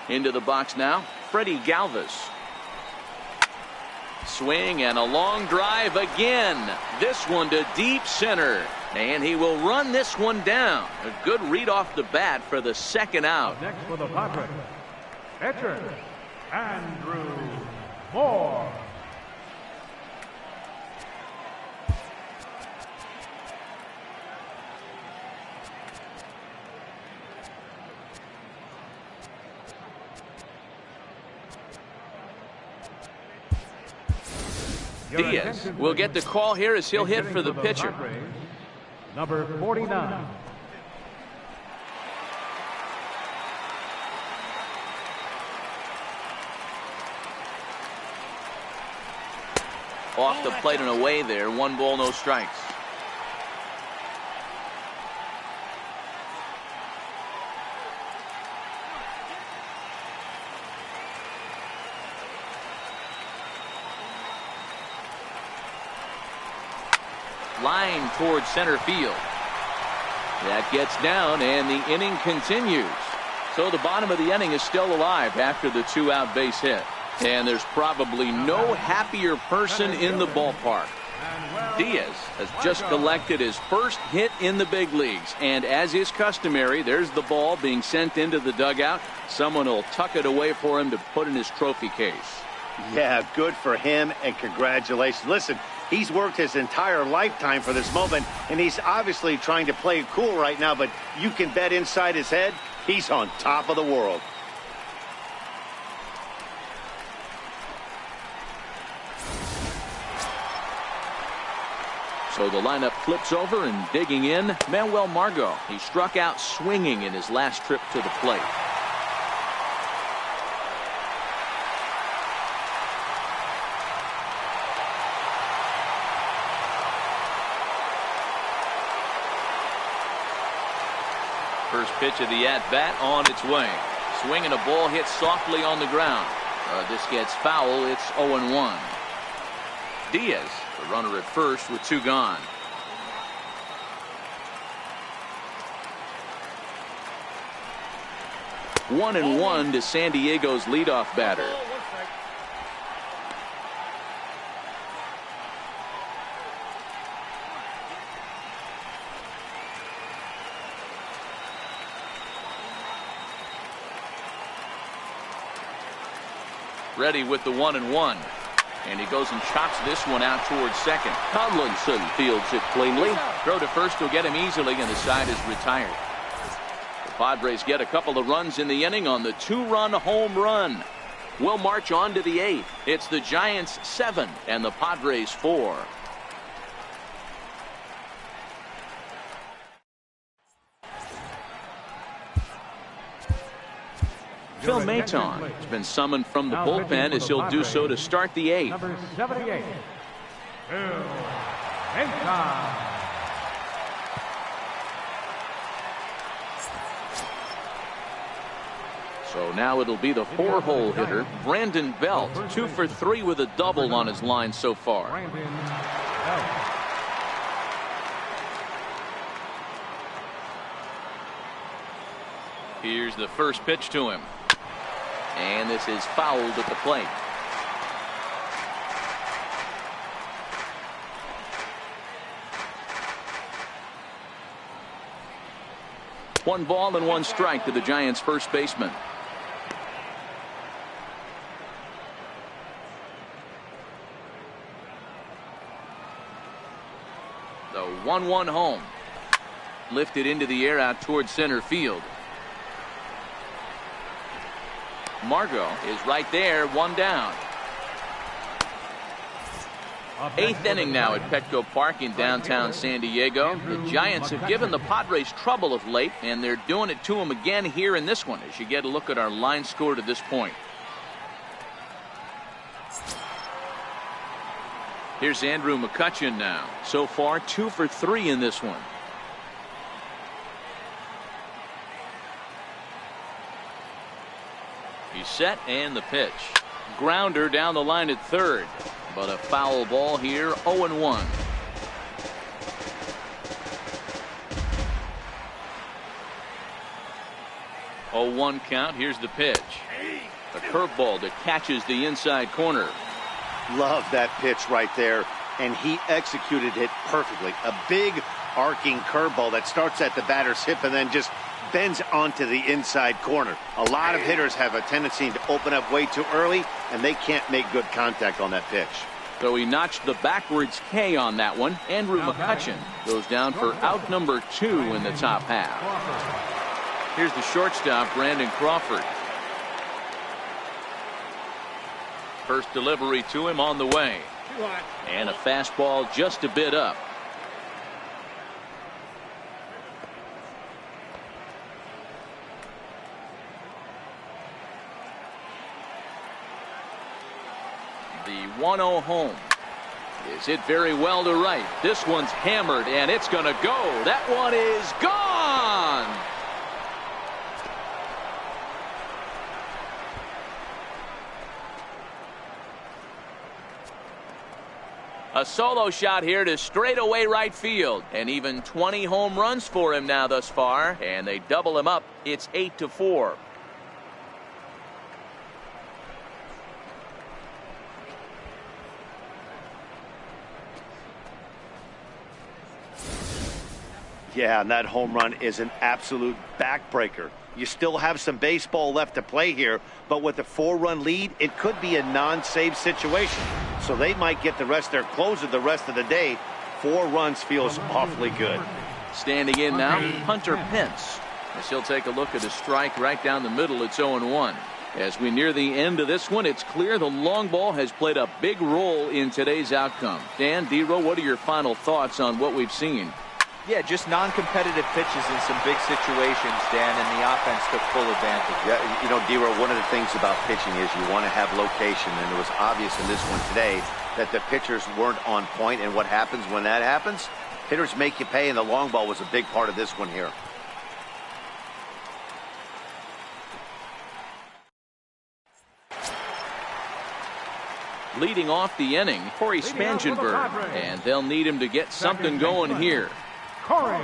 Speaker 1: Into the box now, Freddie Galvis. Swing and a long drive again. This one to deep center. And he will run this one down. A good read off the bat for the second out.
Speaker 4: Next for the Padres, pitcher, Andrew Moore.
Speaker 1: Diaz will get the call here as he'll hit for the pitcher.
Speaker 4: Number 49.
Speaker 1: Off the plate and away there. 1 ball, no strikes. Line towards center field. That gets down and the inning continues. So the bottom of the inning is still alive after the 2-out base hit. And there's probably no happier person in the ballpark. Diaz has just collected his first hit in the big leagues. And as is customary, there's the ball being sent into the dugout. Someone will tuck it away for him to put in his trophy case.
Speaker 2: Yeah, good for him and congratulations. Listen, He's worked his entire lifetime for this moment, and he's obviously trying to play it cool right now, but you can bet inside his head, he's on top of the world.
Speaker 1: So the lineup flips over, and digging in, Manuel Margot. He struck out swinging in his last trip to the plate. First pitch of the at-bat on its way. Swing and a ball hit softly on the ground. This gets foul. It's 0-1. Diaz, the runner at first with 2 gone. One and one to San Diego's leadoff batter. Ready with the 1-1. And he goes and chops this one out towards second.
Speaker 5: Tomlinson fields it cleanly.
Speaker 1: Throw to first will get him easily, and the side is retired. The Padres get a couple of runs in the inning on the 2-run home run. We'll march on to the 8th. It's the Giants 7 and the Padres 4. Phil Maton has been summoned from the bullpen as he'll do so to start the 8th.
Speaker 4: Number 78, Phil Maton.
Speaker 1: So now it'll be the 4-hole hitter, Brandon Belt, 2 for 3 with a double on his line so far.
Speaker 4: Brandon Belt.
Speaker 1: Here's the first pitch to him. And this is fouled at the plate. One ball and 1 strike to the Giants' first baseman. The 1-1 home. Lifted into the air out towards center field. Margot is right there, 1 down. 8th inning now at Petco Park in downtown San Diego. The Giants have given the Padres trouble of late, and they're doing it to them again here in this one as you get a look at our line score to this point. Here's Andrew McCutchen now. So far 2 for 3 in this one. He's set, and the pitch. Grounder down the line at third. But a foul ball here, 0-1. Oh, 1 count. Here's the pitch. A curveball that catches the inside corner.
Speaker 2: Love that pitch right there, and he executed it perfectly. A big arcing curveball that starts at the batter's hip and then just bends onto the inside corner. A lot of hitters have a tendency to open up way too early, and they can't make good contact on that pitch.
Speaker 1: So he notched the backwards K on that one. Andrew McCutchen goes down for out number 2 in the top half. Here's the shortstop, Brandon Crawford. First delivery to him on the way. And a fastball just a bit up. The 1-0 home. Is hit very well to right. This one's hammered, and it's going to go. That one is gone. A solo shot here to straightaway right field. And even 20 home runs for him now thus far. And they double him up. It's 8-4.
Speaker 2: Yeah, and that home run is an absolute backbreaker. You still have some baseball left to play here, but with a 4-run lead, it could be a non-save situation. So they might get the rest their closer the rest of the day. 4 runs feels awfully good.
Speaker 1: Standing in now, Hunter Pence. As he'll take a look at a strike right down the middle. It's 0-1. As we near the end of this one, it's clear the long ball has played a big role in today's outcome. Dan, D-Row, what are your final thoughts on what we've seen?
Speaker 3: Yeah, just non-competitive pitches in some big situations, Dan, and the offense took full advantage.
Speaker 2: Yeah, you know, D-Row, one of the things about pitching is you want to have location, and it was obvious in this one today that the pitchers weren't on point, and what happens when that happens? Hitters make you pay, and the long ball was a big part of this one here.
Speaker 1: Leading off the inning, Corey Spangenberg, and they'll need him to get something going here.
Speaker 4: Corey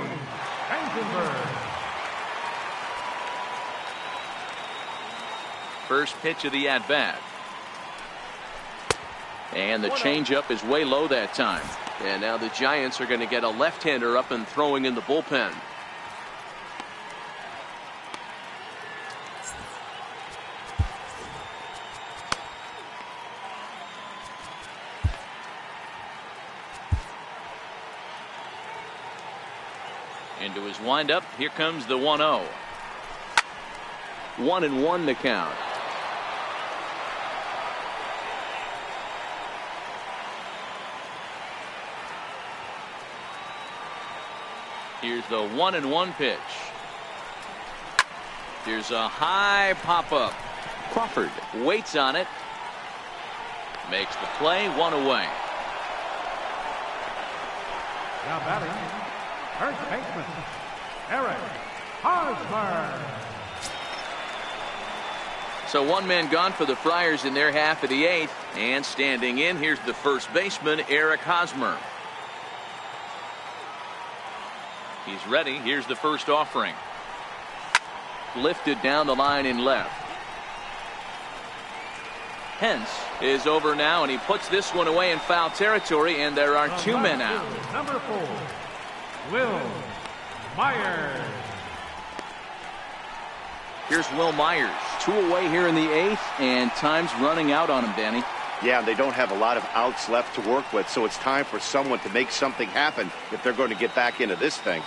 Speaker 4: Spangenberg.
Speaker 1: First pitch of the at-bat. And the changeup is way low that time.
Speaker 5: And now the Giants are going to get a left-hander up and throwing in the bullpen.
Speaker 1: Into his windup, here comes the 1-0. 1-1 the count. Here's the 1-1 pitch. Here's a high pop-up. Crawford waits on it. Makes the play, 1 away.
Speaker 4: Now batting, first baseman, Eric Hosmer.
Speaker 1: So 1 man gone for the Friars in their half of the 8th. And standing in, here's the first baseman, Eric Hosmer. He's ready. Here's the first offering. Lifted down the line in left. Pence is over now, and he puts this one away in foul territory, and there are 2 men out.
Speaker 4: Number 4, Will Myers.
Speaker 1: Here's Will Myers. 2 away here in the 8th, and time's running out on him, Danny.
Speaker 2: Yeah, they don't have a lot of outs left to work with, so it's time for someone to make something happen if they're going to get back into this thing.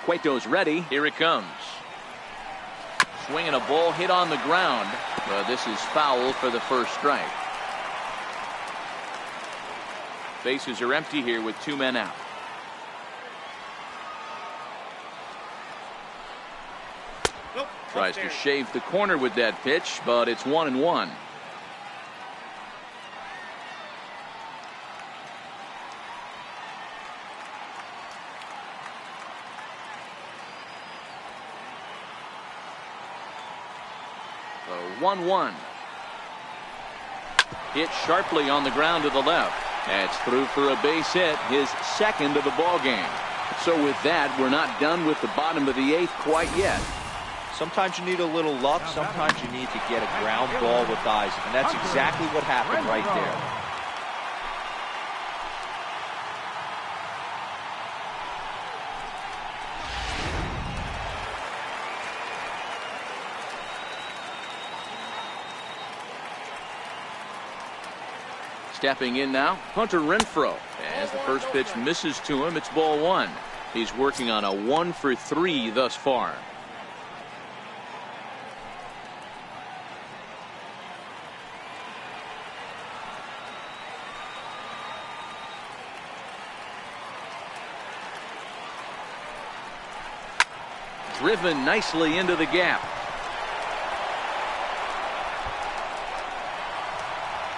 Speaker 1: Cueto's ready. Here it comes. Swinging a ball hit on the ground, but this is foul for the first strike. Bases are empty here with 2 men out. Tries to shave the corner with that pitch, but it's 1-1. So 1-1. Hit sharply on the ground to the left. That's through for a base hit, his second of the ball game. So with that, we're not done with the bottom of the 8th quite yet.
Speaker 3: Sometimes you need a little luck. Sometimes you need to get a ground ball with eyes. And that's exactly what happened right there.
Speaker 1: Stepping in now, Hunter Renfroe. As the first pitch misses to him, it's ball 1. He's working on a 1 for 3 thus far. Driven nicely into the gap.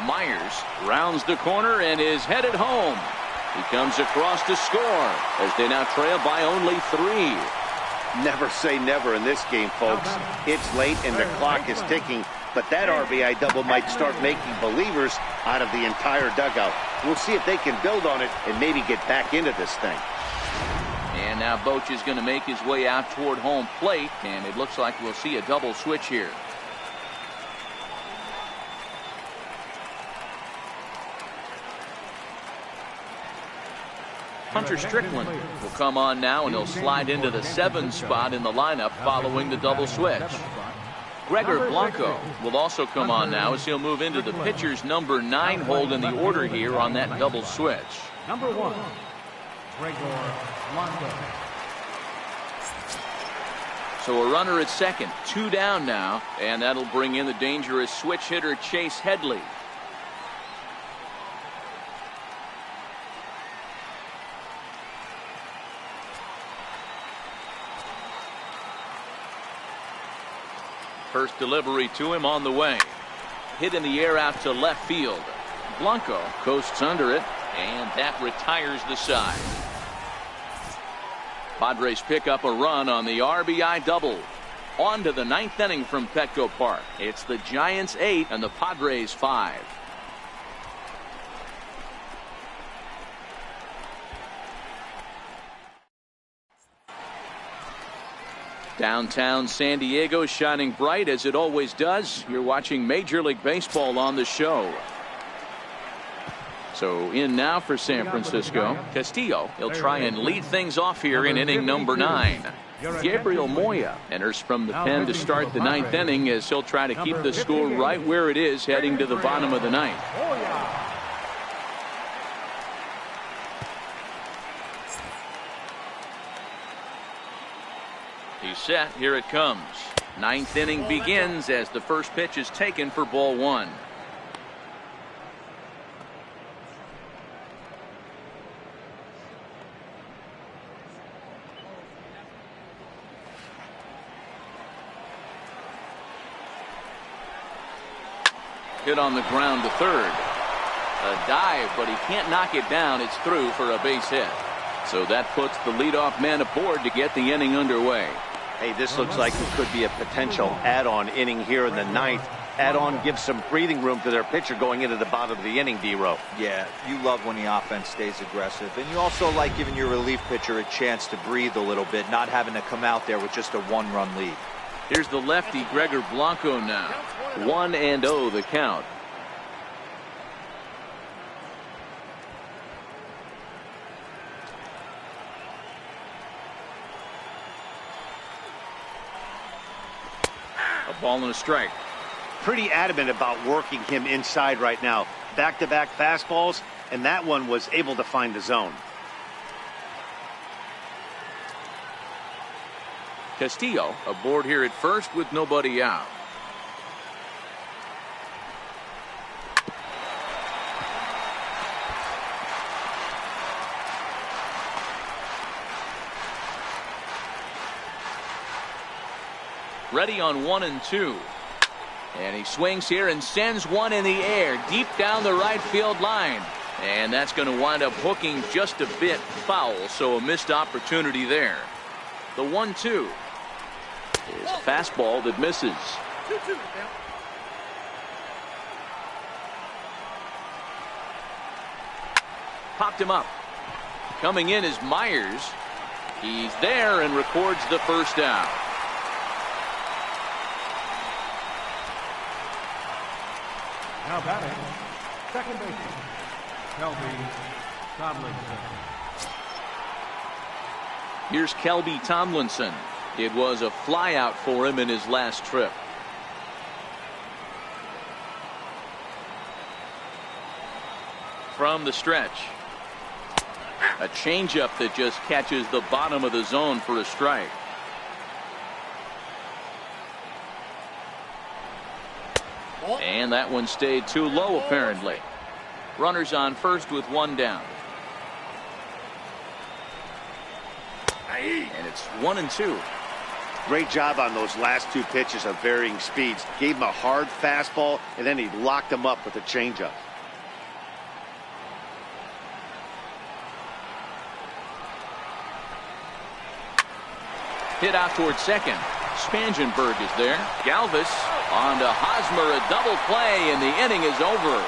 Speaker 1: Myers rounds the corner and is headed home. He comes across to score as they now trail by only 3.
Speaker 2: Never say never in this game, folks. It's late and the clock is ticking, but that RBI double might start making believers out of the entire dugout. We'll see if they can build on it and maybe get back into this thing.
Speaker 1: And now Boch is going to make his way out toward home plate, and it looks like we'll see a double switch here. Hunter Strickland will come on now, and he'll slide into the 7 spot in the lineup following the double switch. Gregor Blanco will also come on now as he'll move into the pitcher's number 9 hold in the order here on that double switch.
Speaker 4: Number 1, Gregor Blanco.
Speaker 1: So a runner at second, 2 down now, and that'll bring in the dangerous switch hitter Chase Headley. First delivery to him on the way. Hit in the air out to left field. Blanco coasts under it, and that retires the side. Padres pick up a run on the RBI double. On to the 9th inning from Petco Park. It's the Giants 8 and the Padres 5. Downtown San Diego shining bright as it always does. You're watching Major League Baseball on the show. So in now for San Francisco, Castillo. He'll try and lead things off here in inning number 9. Gabriel Moya enters from the pen to start the 9th inning as he'll try to keep the score right where it is heading to the bottom of the 9th. He's set. Here it comes. 9th inning begins as the first pitch is taken for ball 1. Hit on the ground to third. A dive, but he can't knock it down. It's through for a base hit. So that puts the leadoff man aboard to get the inning underway.
Speaker 2: Hey, this looks like it could be a potential add-on inning here in the 9th. Add-on gives some breathing room to their pitcher going into the bottom of the inning, D-Row.
Speaker 3: Yeah, you love when the offense stays aggressive. And you also like giving your relief pitcher a chance to breathe a little bit, not having to come out there with just a 1-run lead.
Speaker 1: Here's the lefty, Gregor Blanco now. 1-0 the count. A ball and a strike.
Speaker 2: Pretty adamant about working him inside right now. Back-to-back fastballs, and that one was able to find the zone.
Speaker 1: Castillo aboard here at first with nobody out. Ready on 1 and 2. And he swings here and sends one in the air deep down the right field line. And that's going to wind up hooking just a bit foul, so a missed opportunity there. The 1-2 is a fastball that misses.
Speaker 6: 2-2.
Speaker 1: Popped him up. Coming in is Myers. He's there and records the first out.
Speaker 4: Now batting, second baseman, Kelby Tomlinson.
Speaker 1: Here's Kelby Tomlinson. It was a flyout for him in his last trip. From the stretch. A changeup that just catches the bottom of the zone for a strike. And that one stayed too low apparently. Runners on first with 1 down. And it's 1 and 2.
Speaker 2: Great job on those last 2 pitches of varying speeds. Gave him a hard fastball, and then he locked him up with a changeup.
Speaker 1: Hit out towards second. Spangenberg is there. Galvis on to Hosmer, a double play, and the inning is over.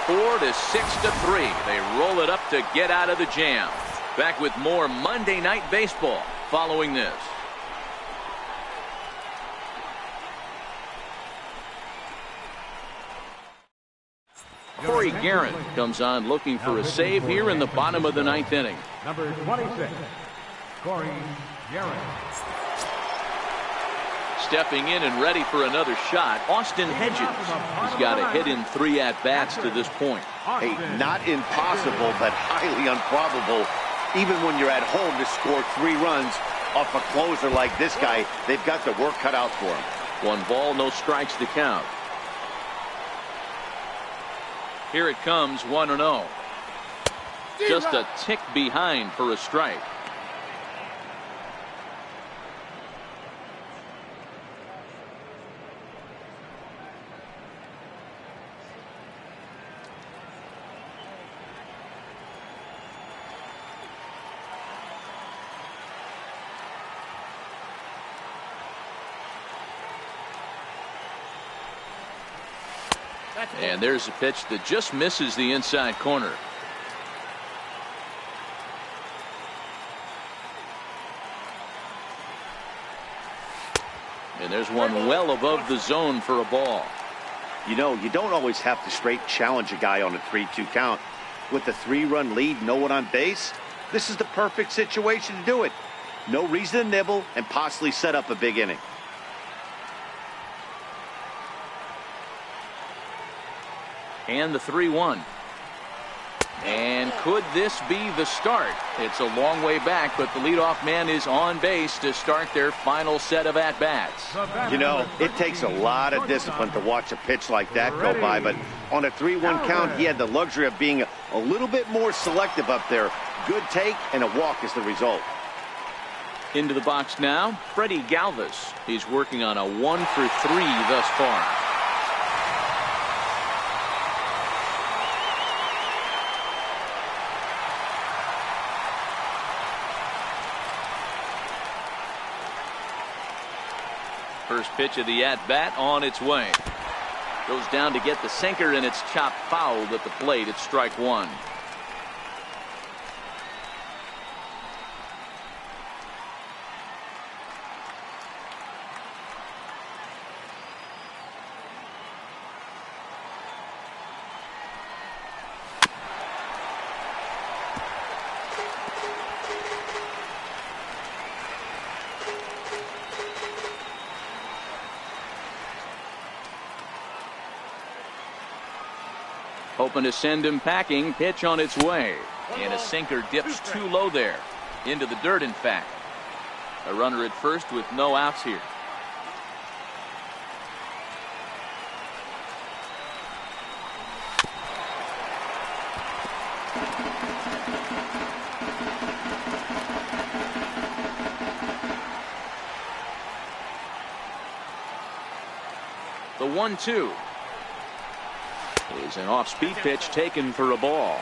Speaker 1: 4-6-3. They roll it up to get out of the jam. Back with more Monday Night Baseball following this. Corey Guerin comes on looking for a save here in the bottom of the ninth inning.
Speaker 4: Number 26, Corey Guerin.
Speaker 1: Stepping in and ready for another shot, Austin Hedges. He's got a hit in 3 at-bats to this point.
Speaker 2: Hey, not impossible, but highly improbable. Even when you're at home to score 3 runs off a closer like this guy, they've got the work cut out for him.
Speaker 1: 1 ball, no strikes to count. Here it comes, 1-0. Just a tick behind for a strike. And there's a pitch that just misses the inside corner. And there's one well above the zone for a ball.
Speaker 2: You know, you don't always have to straight challenge a guy on a 3-2 count. With the 3-run lead, no one on base, this is the perfect situation to do it. No reason to nibble and possibly set up a big inning.
Speaker 1: And the 3-1. And could this be the start? It's a long way back, but the leadoff man is on base to start their final set of at-bats.
Speaker 2: You know, it takes a lot of discipline to watch a pitch like that go by, but on a 3-1 count, he had the luxury of being a little bit more selective up there. Good take and a walk is the result.
Speaker 1: Into the box now, Freddie Galvis. He's working on a 1-for-3 thus far. First pitch of the at-bat on its way. Goes down to get the sinker, and it's chopped foul at the plate. It's strike 1. Hoping to send him packing. Pitch on its way. And a sinker dips too low there. Into the dirt, in fact. A runner at first with no outs here. The 1-2. Is an off-speed pitch taken for a ball.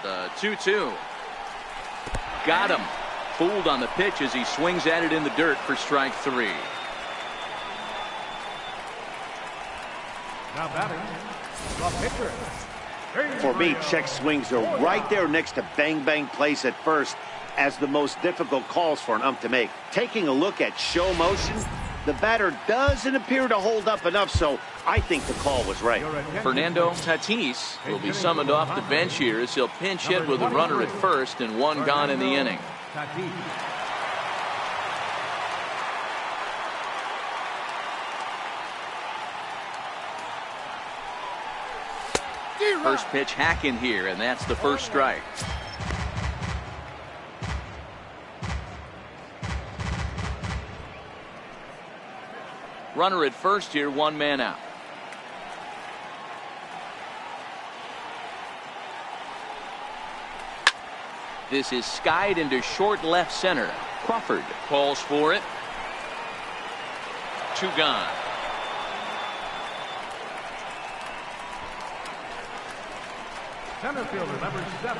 Speaker 1: The 2-2. Got him. Fooled on the pitch as he swings at it in the dirt for strike 3.
Speaker 4: Now batting, the pitcher.
Speaker 2: For me, check swings are right there next to bang-bang plays at first as the most difficult calls for an ump to make. Taking a look at show motion, the batter doesn't appear to hold up enough, so I think the call was right.
Speaker 1: Fernando Tatis will be summoned off the bench here as he'll pinch hit with a runner at first and 1 gone in the inning. First pitch hack in here, and that's the first strike. Runner at first here, 1 man out. This is skied into short left center. Crawford calls for it. 2 gone.
Speaker 4: Center fielder number 7,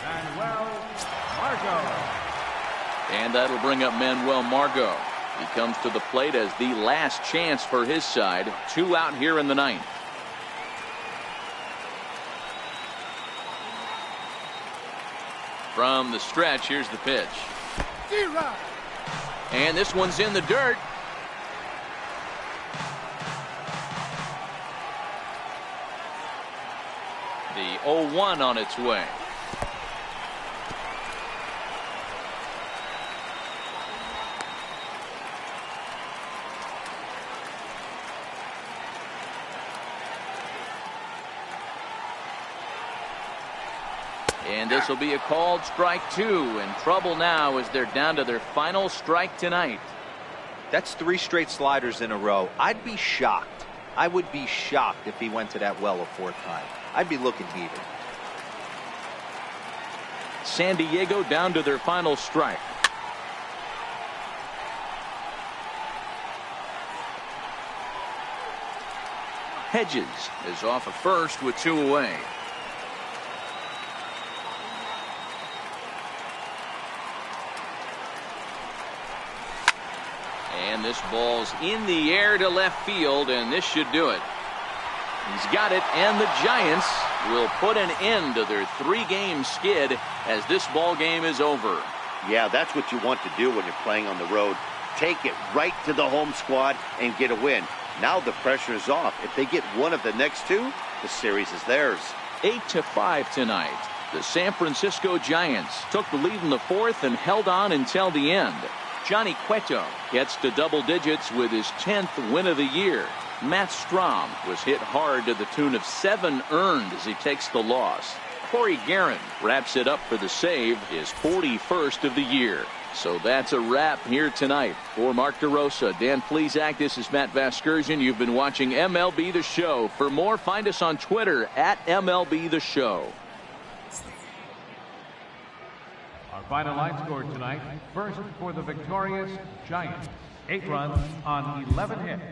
Speaker 4: Manuel Margot.
Speaker 1: And that'll bring up Manuel Margot. He comes to the plate as the last chance for his side. 2 out here in the 9th. From the stretch, here's the pitch. And this one's in the dirt. The 0-1 on its way. And this will be a called strike 2. In trouble now as they're down to their final strike tonight.
Speaker 3: That's 3 straight sliders in a row. I'd be shocked. I would be shocked if he went to that well a 4th time. I'd be looking heated.
Speaker 1: San Diego down to their final strike. Hedges is off of first with 2 away. And this ball's in the air to left field, and this should do it. He's got it, and the Giants will put an end to their 3-game skid as this ball game is over.
Speaker 2: Yeah, that's what you want to do when you're playing on the road. Take it right to the home squad and get a win. Now the pressure is off. If they get one of the next 2, the series is theirs.
Speaker 1: 8-5 tonight. The San Francisco Giants took the lead in the 4th and held on until the end. Johnny Cueto gets to double digits with his 10th win of the year. Matt Strahm was hit hard to the tune of 7 earned as he takes the loss. Corey Guerin wraps it up for the save, his 41st of the year. So that's a wrap here tonight. For Mark DeRosa, Dan Plesac, this is Matt Vasgersian. You've been watching MLB The Show. For more, find us on Twitter at MLB The Show.
Speaker 4: Our final line score tonight. First for the victorious Giants. 8 runs on 11 hits.